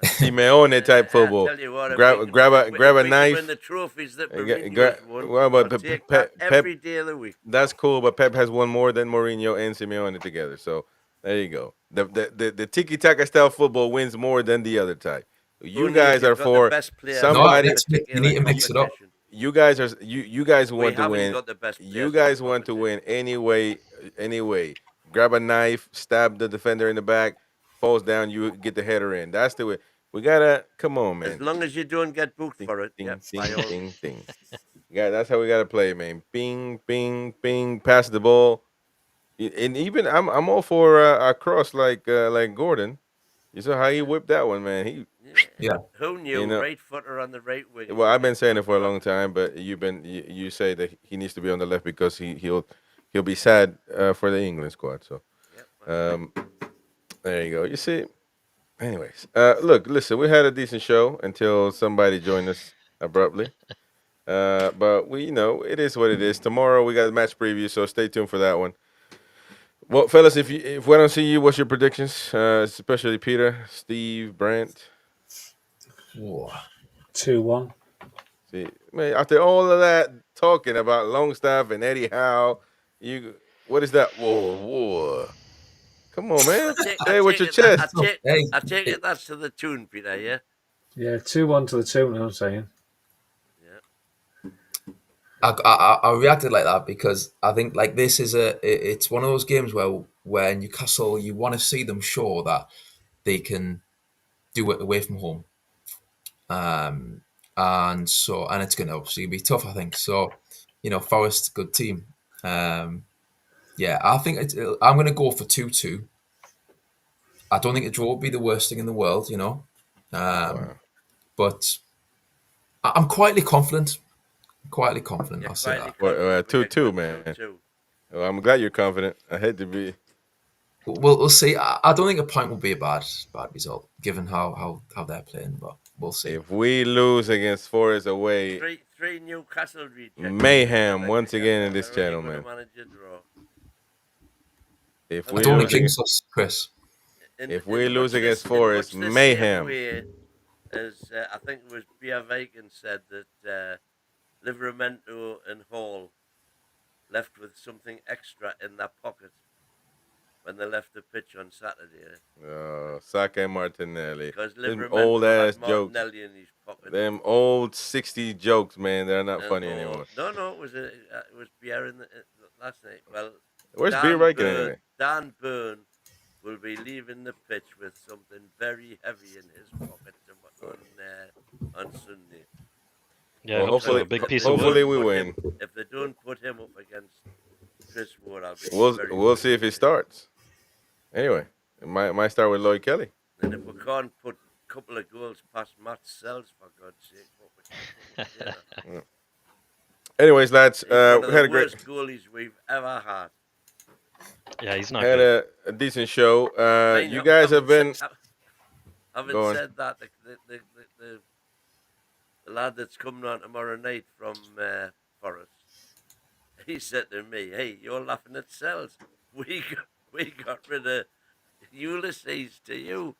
Simeone type football. I tell you what, grab if a we can knife. win the trophies that and Mourinho's won, well, but I'll take Pep, that every day of the week. That's cool, but Pep has won more than Mourinho and Simeone together. So there you go. The tiki taka style football wins more than the other type. You Only guys if you've are got for the best players somebody. in that you need to mix it up. competition. You guys want to haven't win. got the best You players in guys the want to win competition. anyway. Grab a knife, stab the defender in the back, falls down, you get the header in. That's the way. We gotta come on, man. As long as you don't get booked for it. Ding, Yeah, ding, by all ding, means. ding. Yeah, that's how we gotta play, man. Bing, bing, bing. Pass the ball, and even I'm all for a cross like Gordon. You saw how he whipped that one, man. He Yeah. Who knew? You know- Right footer on the right wing. well, I've been saying it for a long time, but you say that he needs to be on the left because he'll be sad for the England squad. So Yep. there you go. You see. Anyways, listen, we had a decent show until somebody joined us abruptly. But it is what it is. Tomorrow we got a match preview, so stay tuned for that one. Well, fellas, if we don't see you, what's your predictions? Especially Peter, Steve, Brent. Whoa. 2-1. See, man, after all of that talking about Longstaff and Eddie Howe, what is that? Whoa, whoa. Come on, man. Say it with your chest. Hey, I take it that's to the tune, Peter. Yeah. Yeah, 2-1 to the tune. I'm saying. Yeah. I reacted like that because I think like this is it's one of those games where Newcastle, you want to see them show that they can do it away from home. And it's going to obviously be tough, I think. So, Forest, good team. Yeah, I think I'm going to go for 2-2. I don't think a draw would be the worst thing in the world, Wow. but I'm quietly confident. Quietly confident, I'll say that. Well, 2-2, man. 2-2. Well, I'm glad you're confident. I hate to be. We'll see. I don't think a point will be a bad result, given how they're playing, but we'll see. If we lose against Forest away, Three Newcastle rejects. mayhem once again in this channel, man. If we I don't lose think jinx us, Chris. If we lose against Forest, mayhem. As I think it was Bia Vagan said that Livramento and Hall left with something extra in their pocket when they left the pitch on Saturday. Saka and Martinelli. Because them old ass jokes. In his pocket. Them old 60 jokes, man. They're not funny anymore. No, it was Bia in last night. Well, where's Bia Vagan anyway? Dan Byrne will be leaving the pitch with something very heavy in his pocket on Sunday. Yeah, well, hopefully, so. A big piece hopefully of we win. If they don't put him up against Chris Wood, I'll be we'll see if he starts. Anyway, it might start with Lloyd Kelly. And if we can't put a couple of goals past Matt Sells, for God's sake, what we Yeah. Anyways, lads, we had a great worst goalies we've ever had. Yeah, he's not had good. a decent show. You guys have been. Having said that, the lad that's coming on tomorrow night from Forest, he said to me, "Hey, you're laughing at Sells. We got rid of Ulysses to you."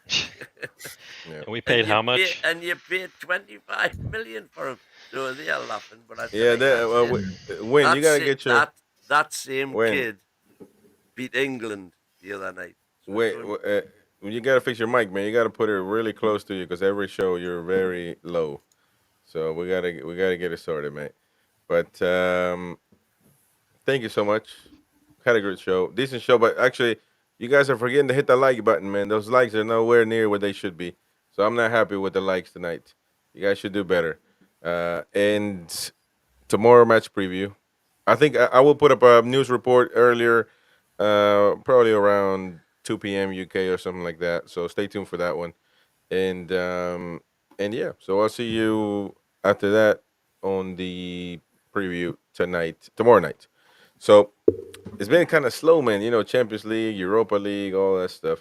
Yeah. And we paid how much? And you paid 25 million for him. So they are laughing, but I Yeah, you gotta get your that same kid beat England the other night. So you gotta fix your mic, man. You gotta put it really close to you because every show you're very low. So we gotta get it sorted, mate. But thank you so much. Had a great show, decent show. But actually, you guys are forgetting to hit the like button, man. Those likes are nowhere near where they should be. So I'm not happy with the likes tonight. You guys should do better. And tomorrow match preview. I think I will put up a news report earlier, probably around 2 p.m. UK or something like that. So stay tuned for that one. And yeah, so I'll see you after that on the preview tomorrow night. So it's been kind of slow, man. Champions League, Europa League, all that stuff.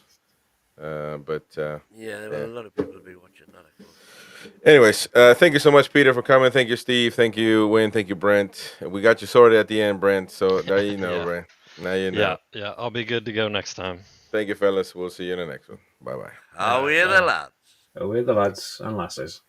yeah, a lot of people will be watching that. Anyways, thank you so much, Peter, for coming. Thank you, Steve. Thank you, Wayne. Thank you, Brent. We got you sorted at the end, Brent. So now you know, Brent. Now you know. Yeah, I'll be good to go next time. Thank you, fellas. We'll see you in the next one. Bye-bye. Away the lads. Away the lads and lasses.